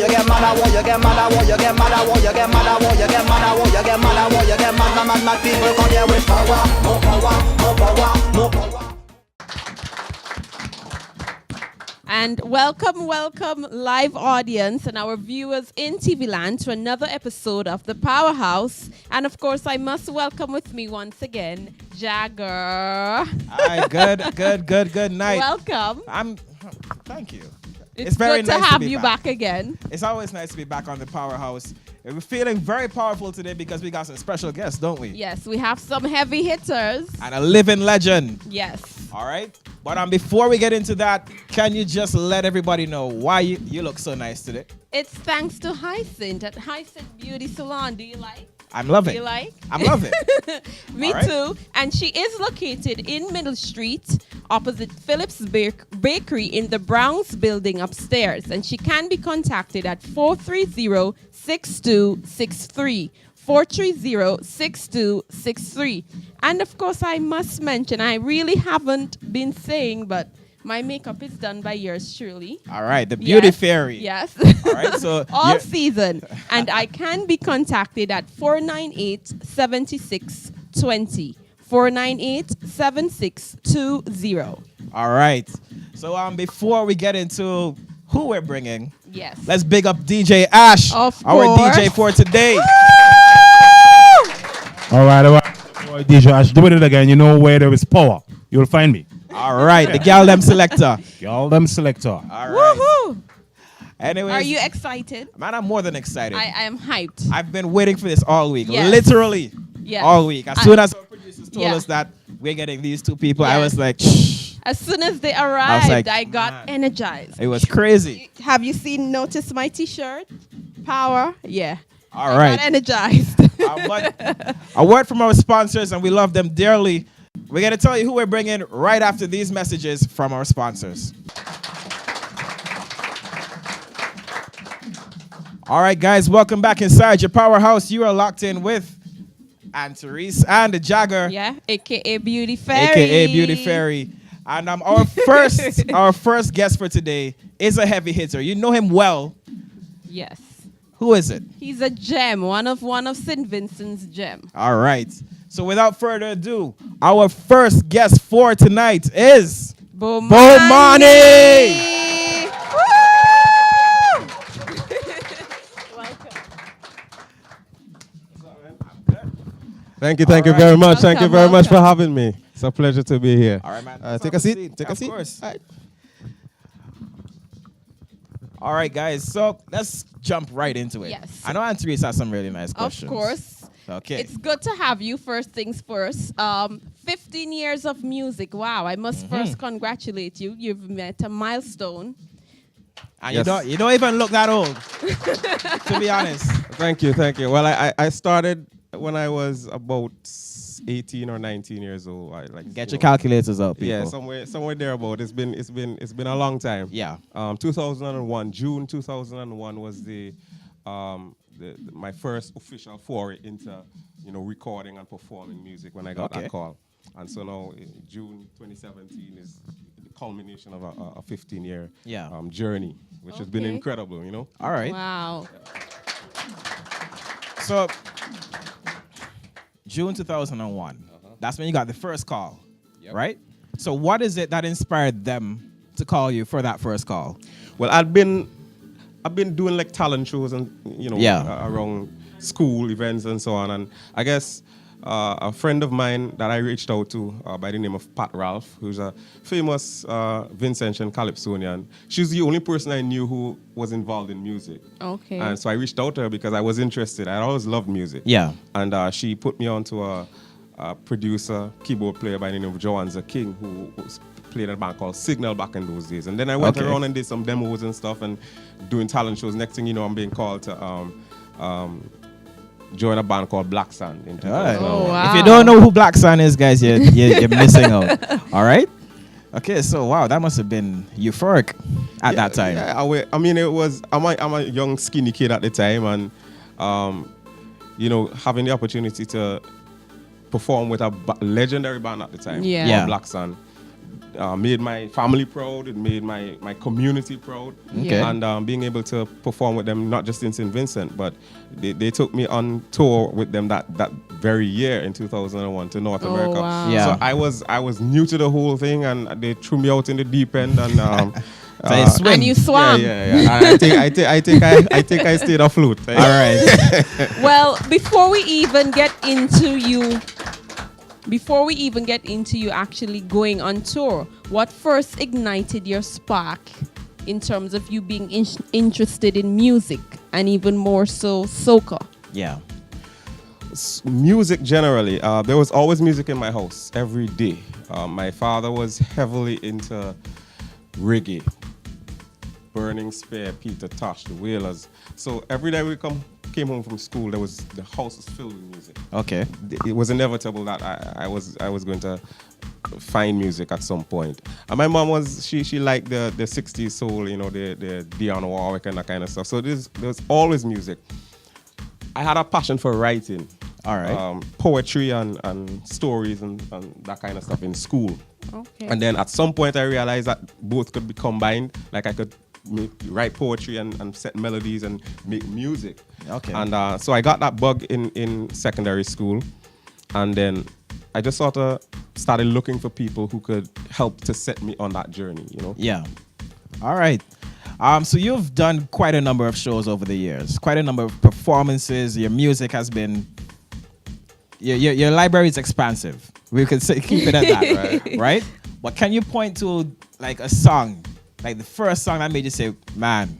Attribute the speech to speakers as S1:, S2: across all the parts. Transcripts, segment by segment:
S1: you get mad, I want you get mad, I want you get mad, I want you get mad, I want you get mad, I want you get mad, I want you get mad, mad people come here with power, more power, more power, more power.
S2: And welcome, live audience and our viewers in TV land to another episode of The Powerhouse. And of course, I must welcome with me once again, Jagger.
S3: Hi, good night.
S2: Welcome.
S3: Thank you.
S2: It's very good nice to have you back again.
S3: It's always nice to be back on The Powerhouse. We're feeling very powerful today because we got some special guests, don't we?
S2: Yes, we have some heavy hitters.
S3: And a living legend.
S2: Yes.
S3: All right. But before we get into that, can you just let everybody know why you look so nice today?
S2: It's thanks to Hyacinth at Hyacinth Beauty Salon. Do you like?
S3: I'm loving it.
S2: You like?
S3: I'm loving it.
S2: Me too. And she is located in Middle Street, opposite Phillips Bakery in the Browns building upstairs. And she can be contacted at 430-6263. 430-6263. And of course, I must mention, I really haven't been saying, but my makeup is done by yours truly.
S3: All right, the Beautyfairy.
S2: Yes.
S3: All right, so
S2: all season. And I can be contacted at 498-7620. 498-7620.
S3: All right. So before we get into who we're bringing,
S2: yes,
S3: let's big up DJ Ash,
S2: our
S3: DJ for today.
S4: All right. Boy, DJ Ash, do it again. You know where there is power, you'll find me.
S3: All right, the Gal Them Selector.
S4: Gal Them Selector.
S3: All right.
S2: Woohoo!
S3: Anyways,
S2: are you excited?
S3: Man, I'm more than excited.
S2: I am hyped.
S3: I've been waiting for this all week.
S2: Yes.
S3: Literally all week. As soon as our producers told us that we're getting these two people, I was like, shh.
S2: As soon as they arrived, I got
S3: man,
S2: energized.
S3: It was crazy.
S2: Have you noticed my t-shirt? Power? Yeah.
S3: All right.
S2: Got energized.
S3: But a word from our sponsors, and we love them dearly. We're going to tell you who we're bringing right after these messages from our sponsors. All right, guys, welcome back inside your Powerhouse. You are locked in with Ann Therese and the Jagger.
S2: Yeah, a.k.a. Beautyfairy.
S3: A.k.a. Beautyfairy. And our first guest for today is a heavy hitter. You know him well.
S2: Yes.
S3: Who is it?
S2: He's a gem, one of St. Vincent's gem.
S3: All right. So without further ado, our first guest for tonight is Bomani.
S2: Welcome.
S5: Thank you very much. Thank you very much for having me. It's a pleasure to be here.
S3: All right, man.
S5: Take a seat. Take a seat.
S3: Of course. All right, guys. So let's jump right into it.
S2: Yes.
S3: I know Ann Therese has some really nice questions.
S2: Of course.
S3: Okay.
S2: It's good to have you. First things first. 15 years of music. Wow. I must first congratulate you. You've met a milestone.
S3: And you don't even look that old, to be honest.
S5: Thank you. Well, I started when I was about 18 or 19 years old.
S3: Get your calculators up, people.
S5: Yeah, somewhere thereabout. It's been a long time.
S3: Yeah.
S5: 2001, June 2001 was my first official foray into recording and performing music when I got that call. And so now June 2017 is the culmination of a 15-year journey, which has been incredible,
S3: All right.
S2: Wow.
S3: So June 2001, that's when you got the first call, right? So what is it that inspired them to call you for that first call?
S5: Well, I've been doing like talent shows and around school events and so on, and I guess a friend of mine that I reached out to by the name of Pat Ralph, who's a famous Vincentian calypsonian. She's the only person I knew who was involved in music.
S2: Okay.
S5: And so I reached out to her because I was interested. I always loved music.
S3: Yeah.
S5: And she put me on to a producer, keyboard player by the name of Joanza King, who played in a band called Signal back in those days. And then I went around and did some demos and stuff and doing talent shows. Next thing you know, I'm being called to join a band called Black Sun. In
S2: Oh, wow.
S3: If you don't know who Black Sun is, guys, you're missing out. All right? Okay, so wow, that must have been euphoric at that time.
S5: Yeah, I mean, it was. I'm a young, skinny kid at the time, and having the opportunity to perform with a legendary band at the time,
S2: Yeah.
S5: Black Sun, made my family proud. It made my community proud.
S3: Okay.
S5: And being able to perform with them, not just in St. Vincent, but they took me on tour with them that very year in 2001 to North America.
S2: Wow.
S3: Yeah.
S5: So I was new to the whole thing, and they threw me out in the deep end, and
S3: So you swim.
S2: And you swam.
S5: yeah. I think I stayed afloat.
S3: All right.
S2: Well, before we even get into you actually going on tour, what first ignited your spark in terms of you being interested in music and even more so soca?
S3: Yeah.
S5: Music generally. There was always music in my house every day. My father was heavily into reggae. Burning Spear, Peter Tosh, the Wailers. So every day we came home from school, the house was filled with music.
S3: Okay.
S5: It was inevitable that I was going to find music at some point. And my mom she liked the 60s soul, the Dionne Warwick and that kind of stuff. So there was always music. I had a passion for writing.
S3: All right.
S5: Poetry and stories and that kind of stuff in school.
S2: Okay.
S5: And then at some point I realized that both could be combined. Like I could write poetry and set melodies and make music.
S3: Okay.
S5: And so I got that bug in secondary school. And then I just sort of started looking for people who could help to set me on that journey,
S3: Yeah. All right. So you've done quite a number of shows over the years, quite a number of performances. Your music has been, your library is expansive. We could keep it at that, right? But can you point to like a song, like the first song that made you say, man,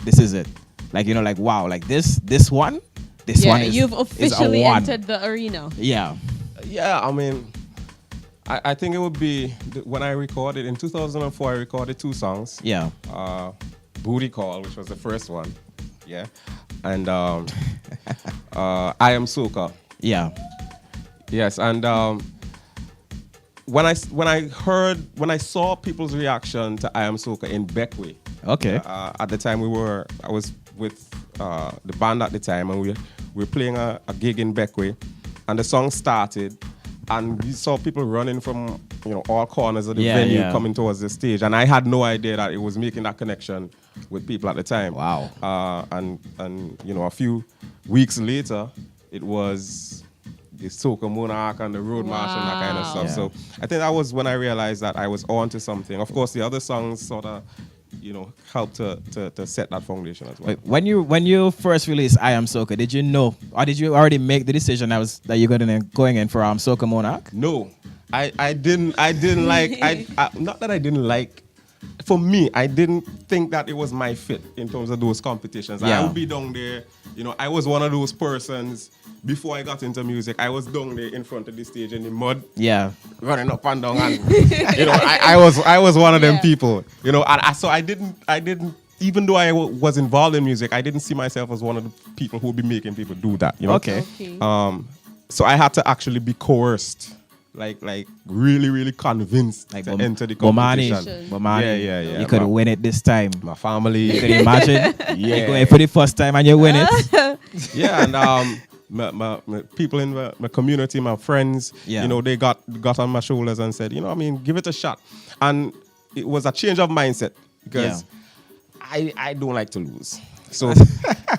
S3: this is it? Like, like, wow, like this one is
S2: you've officially
S3: is a one.
S2: entered the arena.
S3: Yeah.
S5: Yeah, I mean, I think it would be when I recorded in 2004. I recorded 2 songs.
S3: Yeah.
S5: Booty Call, which was the first one. Yeah. And I Am Soca.
S3: Yeah.
S5: Yes, and when I saw people's reaction to I Am Soca in Becket.
S3: Okay.
S5: At the time I was with the band at the time, and we were playing a gig in Becket, and the song started, and we saw people running from all corners of the venue coming towards the stage, and I had no idea that it was making that connection with people at the time.
S3: Wow.
S5: And a few weeks later, it was the Soca Monarch and the Road March and that kind of stuff.
S3: Yeah.
S5: So I think that was when I realized that I was on to something. Of course, the other songs sort of, helped to set that foundation as well.
S3: When you first released I Am Soca, did you know, or did you already make the decision that you're going in for Soca Monarch?
S5: No, I didn't like. Not that I didn't like. For me, I didn't think that it was my fit in terms of those competitions.
S3: Yeah.
S5: I would be down there. I was one of those persons. Before I got into music, I was down there in front of the stage in the mud.
S3: Yeah.
S5: Running up and down, and I was one of them people. So I didn't. Even though I was involved in music, I didn't see myself as one of the people who would be making people do that.
S3: Okay.
S5: So I had to actually be coerced. Like really, really convinced
S3: Like
S5: to enter the competition.
S3: Bomani.
S5: Yeah.
S3: You could win it this time.
S5: My family.
S3: You could imagine?
S5: Yeah.
S3: You going for the first time and you win it.
S5: Yeah, and my people in my community, my friends, they got on my shoulders and said, give it a shot. And it was a change of mindset because I don't like to lose. So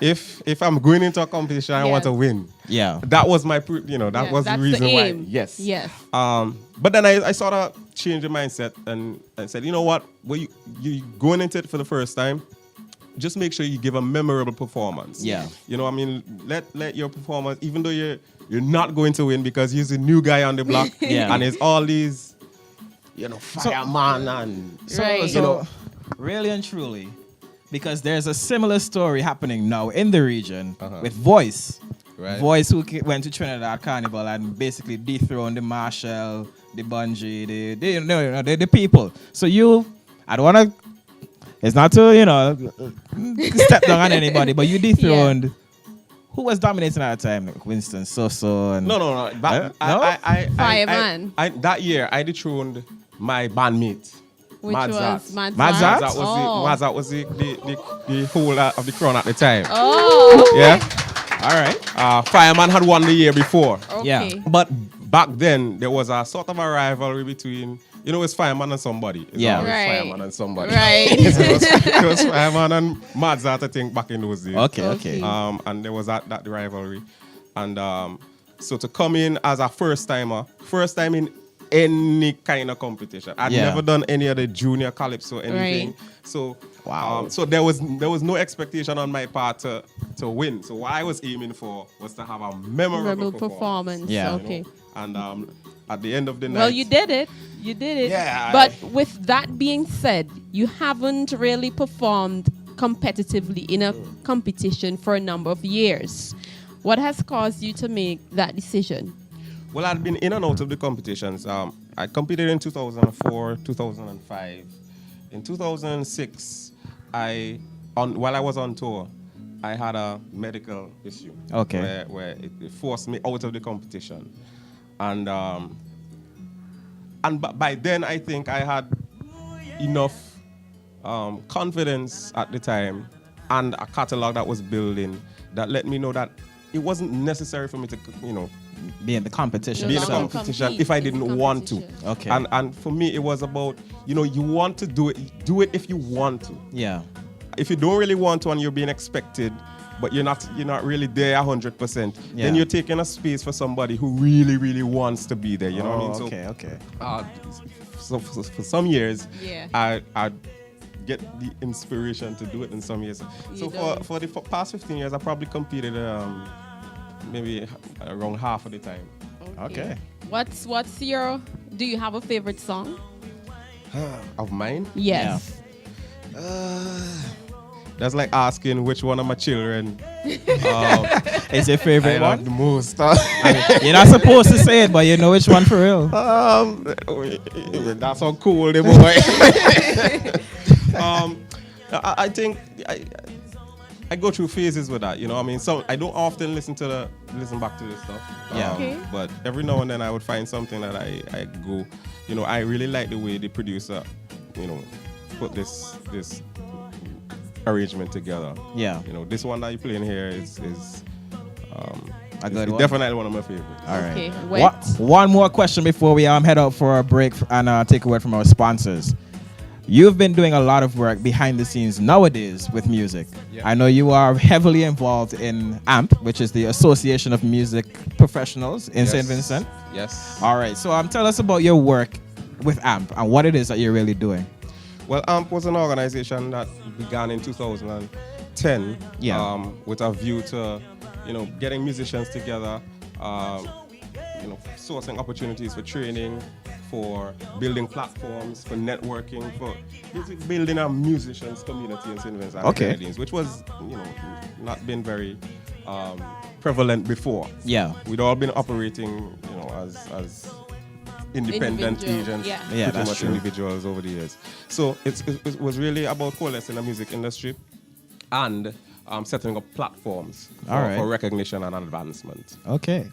S5: if I'm going into a competition, I want to win.
S3: Yeah.
S5: That was my, that was the reason why. Yes.
S2: Yes.
S5: But then I sort of changed the mindset and said, you know what? Well, you going into it for the first time, just make sure you give a memorable performance.
S3: Yeah.
S5: Let your performance, even though you're not going to win because you're the new guy on the block, and it's all these, fireman and
S3: so really and truly, because there's a similar story happening now in the region with Voice.
S5: Right.
S3: Voice, who went to Trinidad Carnival and basically dethroned the Marshall, the Bungee, the people. So I don't want to, it's not to, step down on anybody, but you dethroned. Who was dominating at the time? Like Winston Soso and...
S5: No.
S2: Fireman.
S5: That year, I dethroned my bandmate.
S2: Which was Madzat?
S5: Madzat was the holder of the crown at the time.
S2: Oh.
S5: Yeah.
S3: All right.
S5: Fireman had won the year before.
S2: Okay.
S3: Yeah.
S5: But back then, there was a sort of a rivalry between it's fireman and somebody. It's
S3: Yeah.
S5: always
S2: Right.
S5: fireman and somebody.
S2: Right.
S5: it was fireman and Madzart, I think, back in those days.
S3: Okay.
S5: And there was that rivalry. And so to come in as a first time in any kind of competition. I'd never done any of the junior calypso or anything.
S2: Right.
S5: So
S3: Wow.
S5: so there was no expectation on my part to win. So what I was aiming for was to have a memorable performance.
S3: Yeah.
S2: Okay.
S5: And at the end of the night.
S2: Well, you did it. You did it.
S5: Yeah,
S2: But with that being said, you haven't really performed competitively in a competition for a number of years. What has caused you to make that decision?
S5: Well, I'd been in and out of the competitions. I competed in 2004, 2005. In 2006, while I was on tour, I had a medical issue.
S3: Okay.
S5: Where it forced me out of the competition. And by then, I think I had enough confidence at the time and a catalog that was building that let me know that it wasn't necessary for me to,
S3: Be in the competition.
S5: be in a
S2: Compete
S5: competition if I
S2: in
S5: didn't want to.
S2: competition.
S3: Okay.
S5: And for me, it was about, you want to do it if you want to.
S3: Yeah.
S5: If you don't really want to and you're being expected, but you're not really there 100%, then you're taking a space for somebody who really, really wants to be there. You know what I mean?
S3: Okay.
S5: So for some years,
S2: Yeah.
S5: I get the inspiration to do it in some years. So for the past 15 years, I probably competed maybe around half of the time.
S3: Okay.
S2: Do you have a favorite song?
S5: Of mine?
S2: Yes.
S5: That's like asking which one of my children
S3: Is your
S5: I
S3: favorite
S5: like
S3: one?
S5: the most.
S3: You're not supposed to say it, but you know which one for real.
S5: That's how cool the boy. I think I go through phases with that. So I don't often listen back to this stuff.
S3: Yeah.
S2: Okay.
S5: But every now and then I would find something that I go. I really like the way the producer, put this arrangement together.
S3: Yeah.
S5: This one that you're playing here is
S3: A good one.
S5: definitely one of my favorites.
S3: All right.
S2: Okay. Wet.
S3: One more question before we head out for a break and take a word from our sponsors. You've been doing a lot of work behind the scenes nowadays with music.
S5: Yeah.
S3: I know you are heavily involved in AMP, which is the Association of Music Professionals in St. Vincent.
S5: Yes.
S3: All right. So tell us about your work with AMP and what it is that you're really doing.
S5: Well, AMP was an organization that began in 2010 with a view to, getting musicians together, sourcing opportunities for training, for building platforms, for networking, for building a musicians community in St. Vincent and Grenadines, which was, not been very prevalent before.
S3: Yeah.
S5: We'd all been operating, as independent
S2: Individual,
S5: agents,
S2: yeah.
S3: Yeah,
S5: pretty
S3: that's
S5: much
S3: true.
S5: individuals over the years. So it was really about coalescing the music industry and setting up platforms for recognition and advancement.
S3: Okay.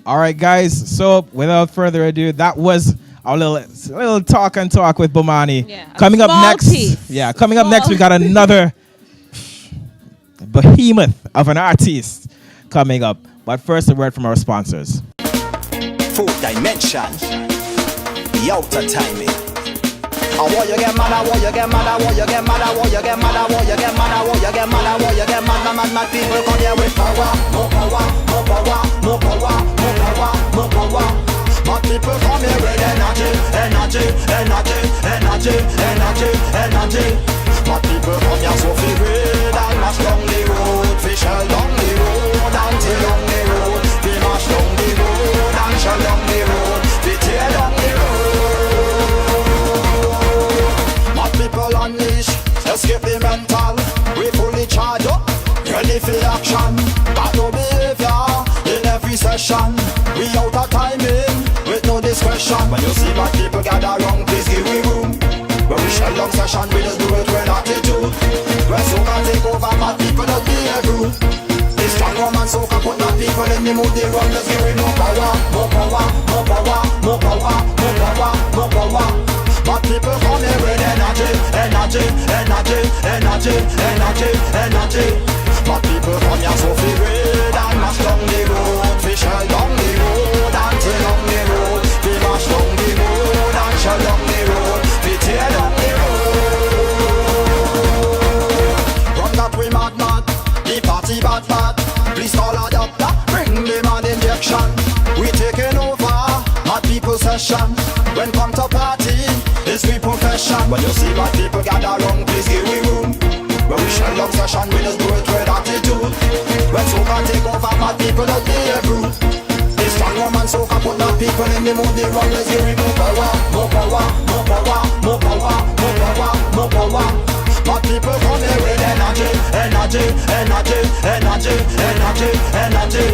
S3: All right, guys. So without further ado, that was our little talk with Bomani.
S2: Yeah, a
S3: Coming up
S2: small
S3: next,
S2: piece.
S3: coming up next, we got another behemoth of an artist coming up. But first, a word from our sponsors.
S1: Fourth dimension, the outer timing. I want you get mad, I want you get mad, I want you get mad, I want you get mad, I want you get mad, I want you get mad, I want you get mad, people come here with power, more power, more power, more power, more power, more power. Mad people come here with energy, energy, energy, energy, energy, energy. Mad people come here so feel red and mash down the road, fish shell down the road, and till down the road, we mash down the road, and shell down the road, we tear down the road. People unleash, escape the mental. We fully charge up, ready for action. Bad no behavior in every session. We out of timing with no discretion. When you see my people gather round, please give me room. When we shell long session, we just do it with attitude. When soca take over, mad people don't be a group. This strong woman soca put mad people in the mood. They run, let's give it more power, more power, more power, more power, more power, more power. But people come here with energy, energy, energy, energy, energy, energy. But people come here so feel red and mash down the road, fish shell down the road, and till down the road, we mash down the road and expression. When come to party, it's we profession. When you see my people gather round, please give we room. When we shell up session, we just do it with attitude. When soca take over, my people don't be a group. This strong woman soca put the people in the mood. They run, let's give it more power, more power, more power, more power, more power, more power. My people come here with energy, energy, energy, energy, energy, energy.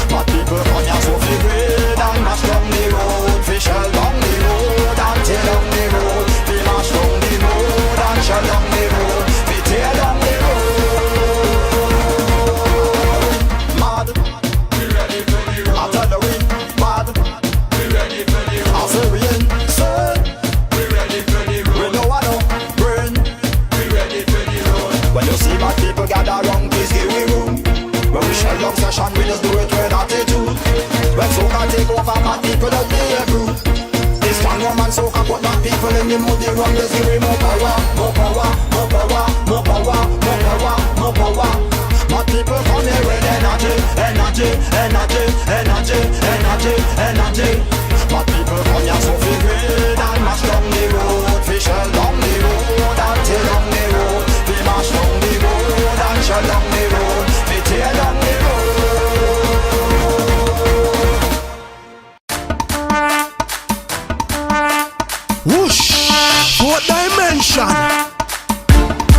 S1: My people come here so feel great and mash down the road. Fi shell down the road and tear down the road. Fi mash down the road and shell down the road. Fi tear down the road. Mad, we ready for the road. I tell you we mad, we ready for the road. I say we insane, we ready for the road. We know I know brain. When you see my people gather round, please give we room. When we shell up session, we just do it with attitude. When soca take over, my people don't be a group. This strong woman soca put my people in the mood. They run, let's give we more power, more power, more power, more power, more power, more power. My people come here with energy, energy, energy, energy, energy, energy. My people come here so feel great and mash down the road. Fi shell down the road and tear down the road. Fi mash down the road and shell down the road. Fi tear down the road.
S6: Whoosh, 4th dimension.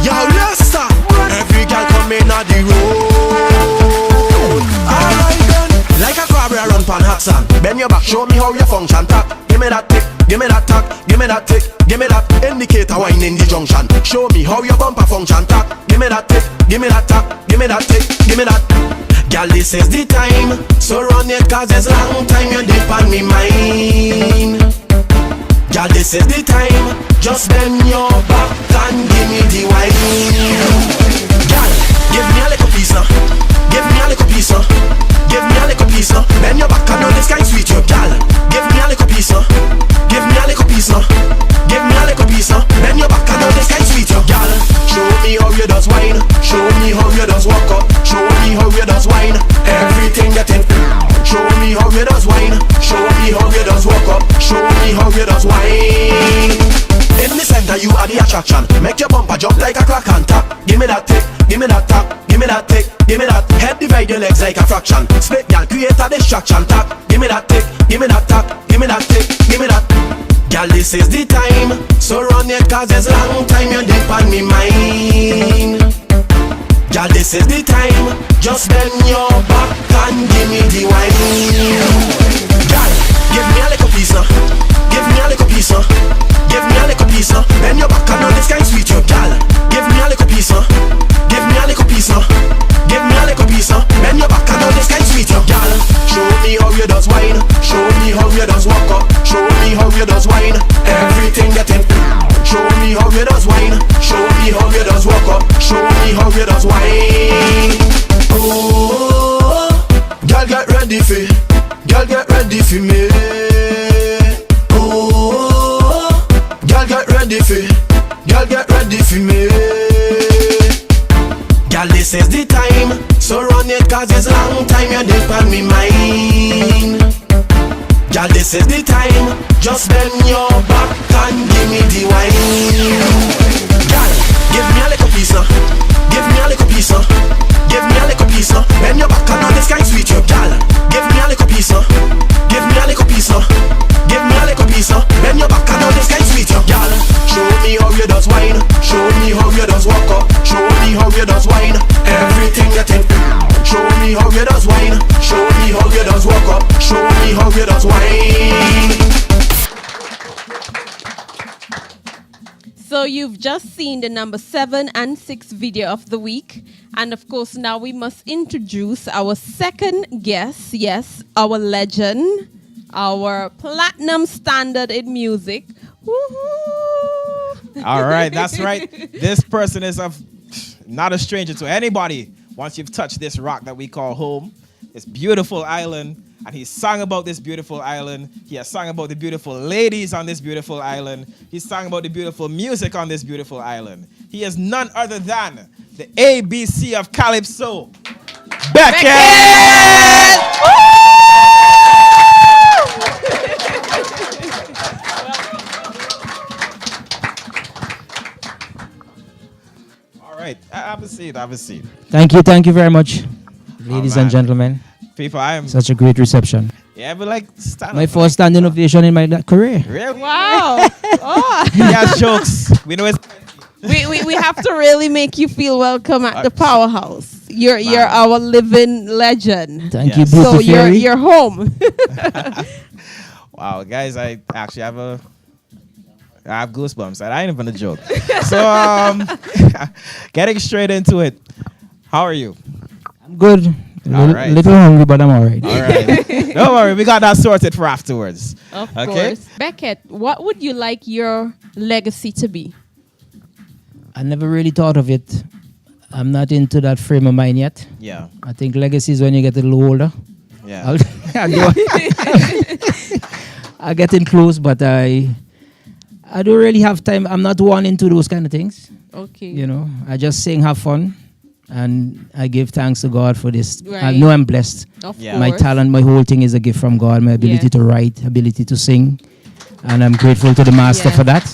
S6: Yo, Lester, every girl come in at the road. Alright then, like a crab I run pan hot sand. Bend your back, show me how you function. Tap, give me that tick, give me that tack, give me that tick, give me that indicator wine in the junction. Show me how your bumper function. Tap, give me that tick, give me that tack, give me that tick, give me that. Girl, this is the time, so run it 'cause it's long time you dip on me mind. Girl, this is the time, just bend your back and give me the wine. Girl, give me a little piece now, give me a little piece now, give me a little piece now. Bend your back and know this kind sweet you. Girl, give me a little piece now, give me a little piece now, give me a little piece now. Bend your back and know this kind sweet you. Girl, show me how you does wine, show me how you does walk up, show me how you does wine. Everything that in. Show me how you does wine, show me how you does walk up, show me how you does wine. In the center you are the attraction, make your bumper jump like a crack and tap. Give me that tick, give me that tap, give me that tick, give me that. Head divide your legs like a fraction, split girl create a distraction. Tap, give me that tick, give me that tap, give me that tick, give me that. Girl, this is the time, so run it 'cause it's long time you dip on me mind. Girl, this is the time, just bend your back and give me the wine. Girl, give me a little piece now, give me a little piece now, give me a little piece now. Bend your back and know this kind sweet you. Girl, give me a little piece now, give me a little piece now, give me a little piece now. Bend your back and know this kind sweet you. Girl, show me how you does wine, show me how you does walk up, show me how you does wine. Everything that in. Show me how you does wine, show me how you does walk up, show me how you does wine. Oh, girl get ready for, girl get ready for me. Oh, girl get ready for, girl get ready for me. Girl, this is the time, so run it 'cause it's long time you dip on me mind. Girl, this is the time, just bend your back and give me the wine. Girl, give me a little piece now, give me a little piece now, give me a little piece now. Bend your back and know this kind sweet you. Girl, give me a little piece now, give me a little piece now, give me a little piece now. Bend your back and know this kind sweet you. Girl, show me how you does wine, show me how you does walk up, show me how you does wine. Everything you think. Show me how you does wine, show me how you does walk up, show me how you does wine.
S2: So you've just seen the number 7 and 6 video of the week. And of course, now we must introduce our second guest. Yes, our legend, our platinum standard in music. Woohoo!
S3: All right, that's right. This person is not a stranger to anybody. Once you've touched this rock that we call home, this beautiful island, and he sang about this beautiful island. He has sung about the beautiful ladies on this beautiful island. He's sung about the beautiful music on this beautiful island. He is none other than the ABC of Calypso, Becket! seat. Have a seat.
S7: Thank you very much, ladies and gentlemen.
S3: People, I am.
S7: Such a great reception.
S3: Yeah, but like stand
S7: My
S3: up.
S7: first standing ovation in my career.
S3: Really?
S2: Wow. Oh.
S3: He has jokes. We know it's.
S2: we have to really make you feel welcome at the Powerhouse. You're our living legend.
S7: Thank
S3: Yes.
S7: you,
S2: So
S7: Beautyfairy.
S2: you're home.
S3: Wow, guys, I actually I have goosebumps. I ain't even a joke. So, getting straight into it. How are you?
S7: I'm good.
S3: All right.
S7: Little hungry, but I'm all right.
S3: All right. Don't worry, we got that sorted for afterwards.
S2: Of
S3: Okay.
S2: course. Becket, what would you like your legacy to be?
S7: I never really thought of it. I'm not into that frame of mind yet.
S3: Yeah.
S7: I think legacy is when you get a little older.
S3: Yeah.
S7: I'm getting close, but I don't really have time. I'm not one into those kind of things.
S2: Okay.
S7: You know, I just sing, have fun, and I give thanks to God for this. I
S2: Right.
S7: know I'm blessed.
S2: Of
S3: Yeah.
S2: course.
S7: My talent, my whole thing is a gift from God. My ability
S2: Yeah.
S7: to write, ability to sing, and I'm grateful to the Master
S2: Yeah.
S7: for that.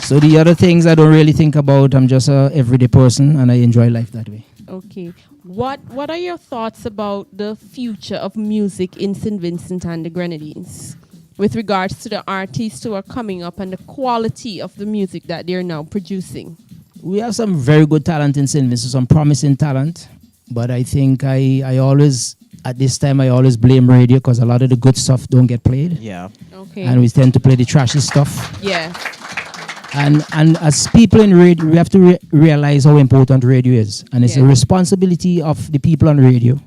S7: So the other things I don't really think about. I'm just a everyday person, and I enjoy life that way.
S2: Okay. What are your thoughts about the future of music in St. Vincent and the Grenadines with regards to the artists who are coming up and the quality of the music that they're now producing?
S7: We have some very good talent in St. Vincent, some promising talent, but I think I always, at this time, I always blame radio because a lot of the good stuff don't get played.
S3: Yeah.
S2: Okay.
S7: And we tend to play the trashy stuff.
S2: yeah.
S7: And as people in radio, we have to realize how important radio is. And it's
S2: Yeah.
S7: a responsibility of the people on radio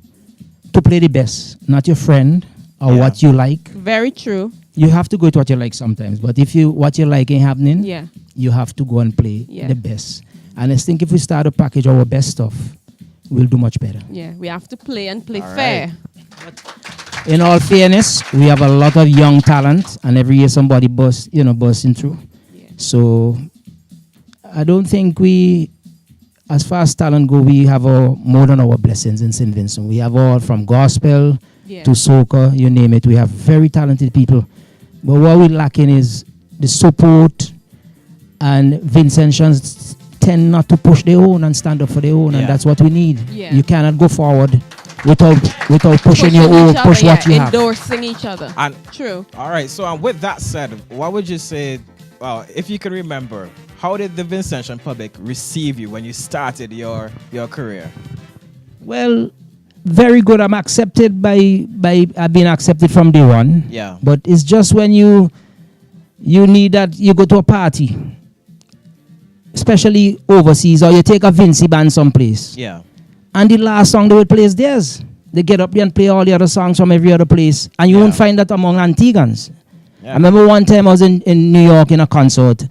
S7: to play the best, not your friend or
S3: Yeah.
S7: what you like.
S2: Very true.
S7: You have to go to what you like sometimes. But if what you like ain't happening,
S2: Yeah.
S7: you have to go and play
S2: Yeah.
S7: the best. And I think if we start to package our best stuff, we'll do much better.
S2: Yeah. We have to play and play
S3: All
S2: fair.
S7: In all fairness, we have a lot of young talent, and every year somebody bursting through.
S2: Yeah.
S7: So I don't think as far as talent go, we have more than our blessings in St. Vincent. We have all from gospel
S2: Yeah.
S7: to soca, you name it. We have very talented people. But what we're lacking is the support, and Vincentians tend not to push their own and stand up for their own,
S3: Yeah.
S7: and that's what we need.
S2: Yeah.
S7: You cannot go forward without pushing your own,
S2: each other,
S7: push what you have.
S2: endorsing each other.
S3: And
S2: True.
S3: all right. So, with that said, what would you say? Well, if you can remember, how did the Vincentian public receive you when you started your career?
S7: Well, very good. I'm accepted I've been accepted from day one.
S3: Yeah.
S7: But it's just when you need that, you go to a party, especially overseas, or you take a Vincy band someplace,
S3: Yeah.
S7: and the last song they will play is theirs. They get up there and play all the other songs from every other place, and you
S3: Yeah.
S7: won't find that among Antigans.
S3: Yeah.
S7: I remember one time I was in New York in a concert.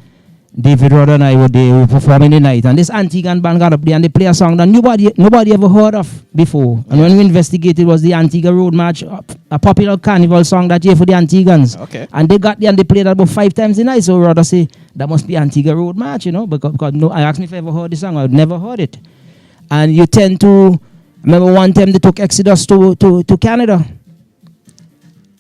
S7: David Rod and I were there, we were performing the night, and this Antiguan band got up there and they play a song that nobody ever heard of before. And when we investigated, it was the Antigua Road March, a popular carnival song that year for the Antigans.
S3: Okay.
S7: And they got there and they played that about 5 times a night. So Rod say, that must be Antigua Road March, because no, I asked me if I ever heard the song. I'd never heard it. And you tend to, I remember one time they took Exodus to Canada.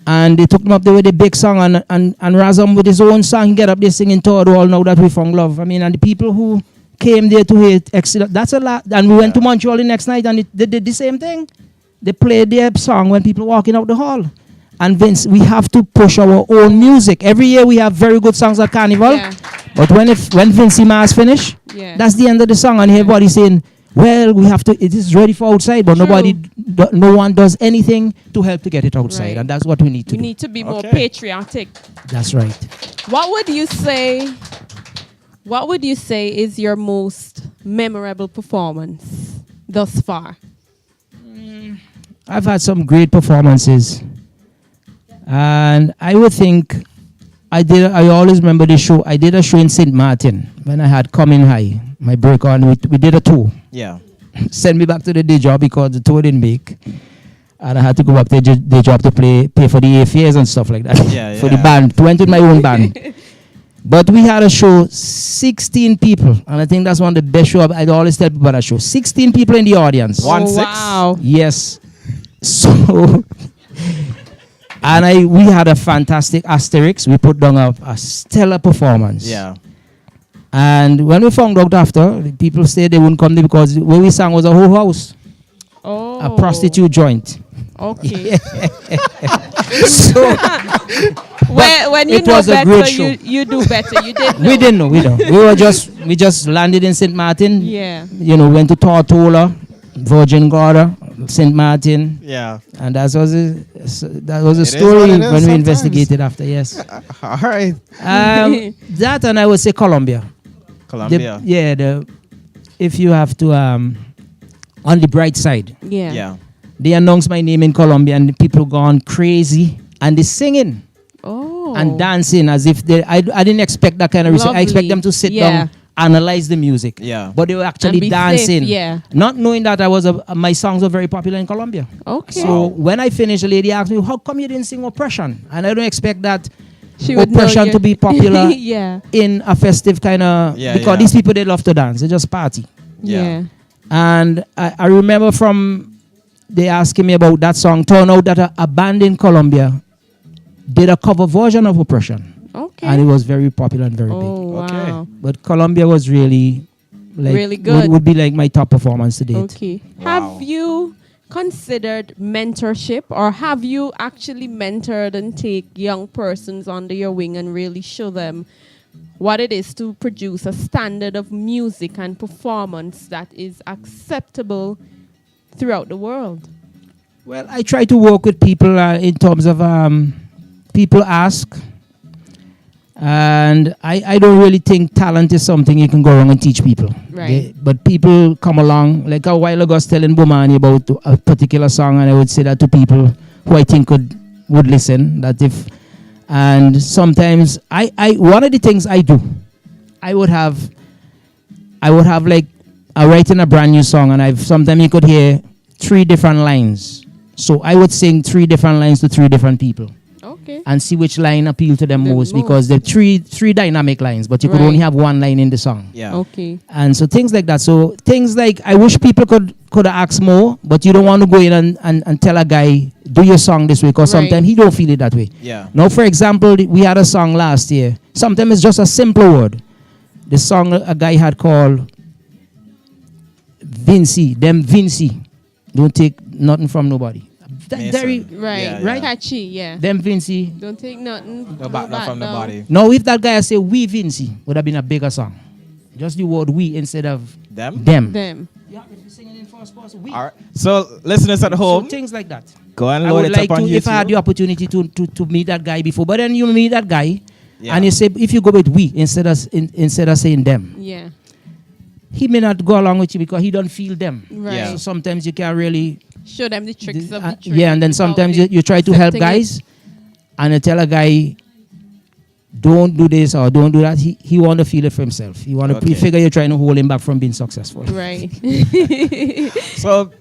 S7: And they took them up there with a big song, and Razam with his own song, get up there singing Toward All Now That We Found Love. I mean, and the people who came there to hear Exodus, that's a lot. And we went to Montreal the next night, and they did the same thing. They played their song when people walking out the hall. And Vince, we have to push our own music. Every year we have very good songs at Carnival.
S2: Yeah.
S7: But when Vincy Mars finish,
S2: Yeah.
S7: that's the end of the song, and everybody saying, well, we have to, it is ready for outside, but
S2: True.
S7: no one does anything to help to get it outside.
S2: Right.
S7: And that's what we need to
S2: We
S7: do.
S2: need to be more
S3: Okay.
S2: patriotic.
S7: That's right.
S2: What would you say is your most memorable performance thus far?
S7: I've had some great performances. And I would think, I always remember the show. I did a show in St. Martin when I had Coming High, my break on. We did a tour.
S3: Yeah.
S7: Sent me back to the day job because the tour didn't make. And I had to go back to the day job to pay for the airfares and stuff like that.
S3: Yeah,
S7: For the
S3: yeah.
S7: band. Went with my own band. But we had a show, 16 people. And I think that's one of the best shows. I'd always tell people about that show. 16 people in the audience.
S3: 1-6?
S2: Wow.
S7: Yes. So, and we had a fantastic asterisk. We put down a stellar performance.
S3: Yeah.
S7: And when we found out after, the people said they wouldn't come there because where we sang was a whole house,
S2: Oh.
S7: a prostitute joint.
S2: Okay.
S7: So
S2: when you
S7: it
S2: know
S7: was a great
S2: better,
S7: show.
S2: you do better. You didn't know.
S7: we didn't know. We just landed in St. Martin.
S2: Yeah.
S7: You know, went to Tortola, Virgin Gorda, St. Martin,
S3: Yeah.
S7: and that was a
S3: is
S7: story
S3: what it is
S7: when we
S3: sometimes.
S7: investigated after. Yes.
S3: All right.
S7: That, and I would say Colombia.
S3: Colombia.
S7: If you have to on the bright side,
S2: Yeah.
S3: Yeah.
S7: they announced my name in Colombia and the people gone crazy and they singing
S2: Oh.
S7: and dancing as if I didn't expect that kind of research. I expect
S2: Lovely.
S7: them to sit
S2: Yeah.
S7: down, analyze the music.
S3: Yeah.
S7: But they were
S2: And
S7: actually
S2: be
S7: dancing.
S2: safe, yeah.
S7: Not knowing that my songs were very popular in Colombia.
S2: Okay.
S7: So when I finished, the lady asked me, how come you didn't sing Oppression? And I don't expect that
S2: She would know
S7: Oppression
S2: you-
S7: to be popular
S2: Yeah.
S7: in a festive kind of,
S3: Yeah,
S7: because
S3: yeah.
S7: these people, they love to dance. They just party.
S3: Yeah.
S2: Yeah.
S7: And I remember they asking me about that song. Turned out that a band in Colombia did a cover version of Oppression.
S2: Okay.
S7: And it was very popular and very
S2: Oh,
S7: big.
S3: Okay.
S2: wow.
S7: But Colombia was really,
S2: Really good.
S7: Would be like my top performance to date.
S2: Okay.
S3: Wow.
S2: Have you considered mentorship, or have you actually mentored and take young persons under your wing and really show them what it is to produce a standard of music and performance that is acceptable throughout the world?
S7: Well, I try to work with people in terms of people ask. And I don't really think talent is something you can go around and teach people.
S2: Right.
S7: But people come along. Like a while ago, I was telling Bomani about a particular song, and I would say that to people who I think would listen. And sometimes one of the things I do, I would have like writing a brand new song, and sometimes you could hear 3 different lines. So I would sing 3 different lines to 3 different people.
S2: Okay.
S7: And see which line appeal to them
S2: The
S7: most,
S2: most.
S7: because they're three dynamic lines, but you could
S2: Right.
S7: only have 1 line in the song.
S3: Yeah.
S2: Okay.
S7: And so things like that. So things like, I wish people could ask more, but you don't want to go in and tell a guy, do your song this way, because
S2: Right.
S7: sometimes he don't feel it that way.
S3: Yeah.
S7: Now, for example, we had a song last year. Sometimes it's just a simple word. The song a guy had called Vinci. Don't take nothing from nobody.
S3: Mason.
S7: Very,
S2: Right.
S3: Yeah,
S7: Right.
S2: Catchy. Yeah.
S7: them Vinci.
S2: Don't take nothing.
S3: No back from the body.
S7: Now, if that guy had said we Vinci, would have been a bigger song. Just the word we instead of
S3: Them.
S7: them.
S2: Them.
S7: Yeah, if you're singing in first person, we.
S3: All right. So listeners at
S7: So
S3: home,
S7: things like that.
S3: go and
S7: I
S3: load
S7: would
S3: it
S7: like
S3: up on
S7: to,
S3: YouTube.
S7: if I had the opportunity to meet that guy before, but then you meet that guy,
S3: Yeah.
S7: and you say, if you go with we instead of saying them,
S2: Yeah.
S7: he may not go along with you because he don't feel them.
S2: Right.
S3: Yeah.
S7: So sometimes you can't really,
S2: Show them the tricks of the trade.
S7: yeah, and then sometimes
S2: without
S7: you try to help
S2: accepting it.
S7: guys, and you tell a guy, don't do this or don't do that. He want to feel it for himself. He want to
S3: Okay.
S7: figure you're trying to hold him back from being successful.
S2: Right.
S3: So,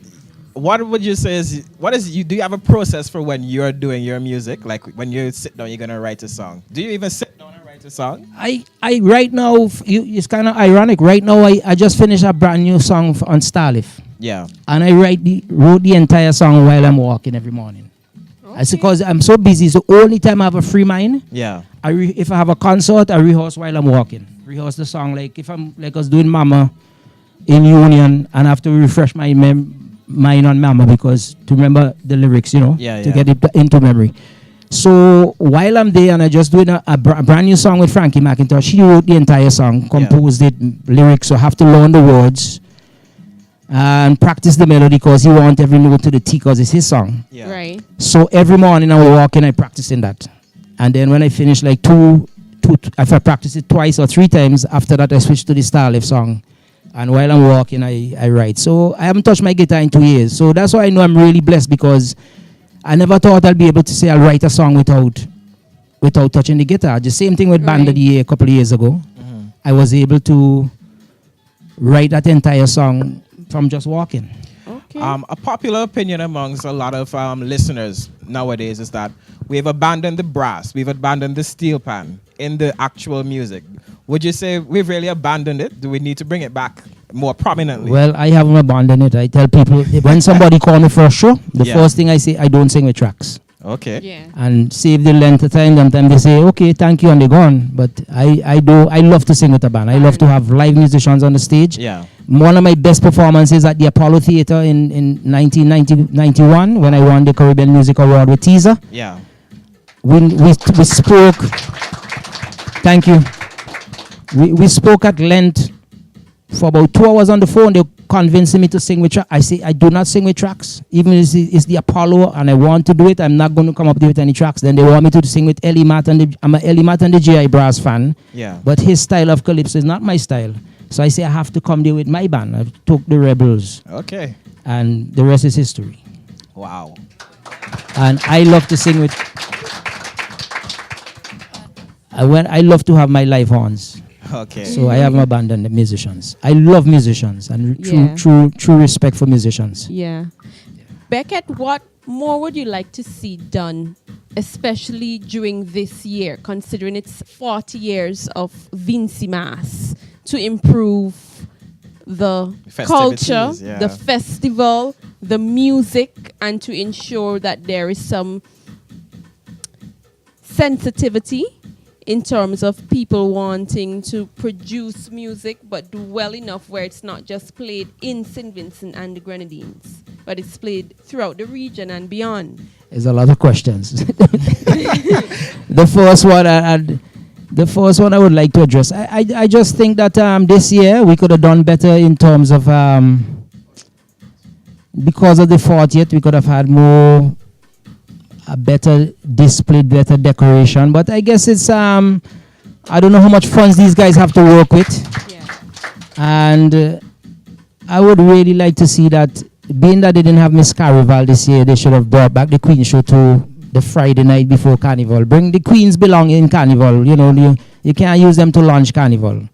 S3: what would you say do you have a process for when you're doing your music? Like when you sit down, you're gonna write a song. Do you even sit down and write a song?
S7: I right now, it's kind of ironic. Right now, I just finished a brand new song on Starlift.
S3: Yeah.
S7: And I wrote the entire song while I'm walking every morning. It's because I'm so busy. So only time I have a free mind,
S3: Yeah.
S7: if I have a concert, I rehearse while I'm walking. Rehearse the song. Like if I'm like I was doing Mama in Union, and I have to refresh my mind on Mama because to remember the lyrics,
S3: Yeah,
S7: to
S3: yeah.
S7: get it into memory. So while I'm there and I just doing a brand new song with Frankie McIntosh, she wrote the entire song, composed it, lyrics. So I have to learn the words and practice the melody because he wants every note to the T because it's his song.
S3: Yeah.
S2: Right.
S7: So every morning I'm walking, I practicing that. And then when I finish like if I practice it 2 or 3 times, after that I switch to the Starlift song. And while I'm walking, I write. So I haven't touched my guitar in 2 years. So that's why I know I'm really blessed because I never thought I'll be able to say I'll write a song without touching the guitar. The same thing with Band of the Year a couple of years ago. I was able to write that entire song from just walking.
S2: Okay.
S3: A popular opinion amongst a lot of listeners nowadays is that we've abandoned the brass, we've abandoned the steel pan in the actual music. Would you say we've really abandoned it? Do we need to bring it back more prominently?
S7: Well, I haven't abandoned it. I tell people, when somebody call me for a show, the
S3: Yeah.
S7: first thing I say, I don't sing with tracks.
S3: Okay.
S2: Yeah.
S7: and save the length of time. Sometimes they say, okay, thank you, and they're gone. But I love to sing with a band. I love to have live musicians on the stage.
S3: Yeah.
S7: One of my best performances at the Apollo Theatre in 1991 when I won the Caribbean Music Award with Teaser.
S3: Yeah.
S7: We spoke. Thank you. We spoke at length for about 2 hours on the phone. They convincing me to sing with tracks. I say I do not sing with tracks. Even if it's the Apollo and I want to do it, I'm not going to come up with any tracks. Then they want me to sing with Ellie Matt, and I'm a Ellie Matt and the G.I. Brass fan.
S3: Yeah.
S7: But his style of calypso is not my style. So I say I have to come there with my band. I took the Rebels,
S3: Okay.
S7: and the rest is history.
S3: Wow.
S7: And I love to sing with. I love to have my live horns.
S3: Okay.
S7: So I haven't abandoned the musicians. I love musicians and
S2: Yeah.
S7: true respect for musicians.
S2: Yeah. Becket, what more would you like to see done, especially during this year, considering it's 40 years of Vinci Mass, to improve the culture,
S3: Festivities, yeah.
S2: the festival, the music, and to ensure that there is some sensitivity in terms of people wanting to produce music but do well enough where it's not just played in St. Vincent and the Grenadines, but it's played throughout the region and beyond?
S7: There's a lot of questions. The first one I would like to address. I just think that this year we could have done better in terms of because of the 40th, we could have had a better display, better decoration. But I guess it's I don't know how much funds these guys have to work with.
S2: Yeah.
S7: And I would really like to see that, being that they didn't have Miss Carnival this year, they should have brought back the Queen show to the Friday night before Carnival. Bring the Queens belong in Carnival. You know, you can't use them to launch Carnival.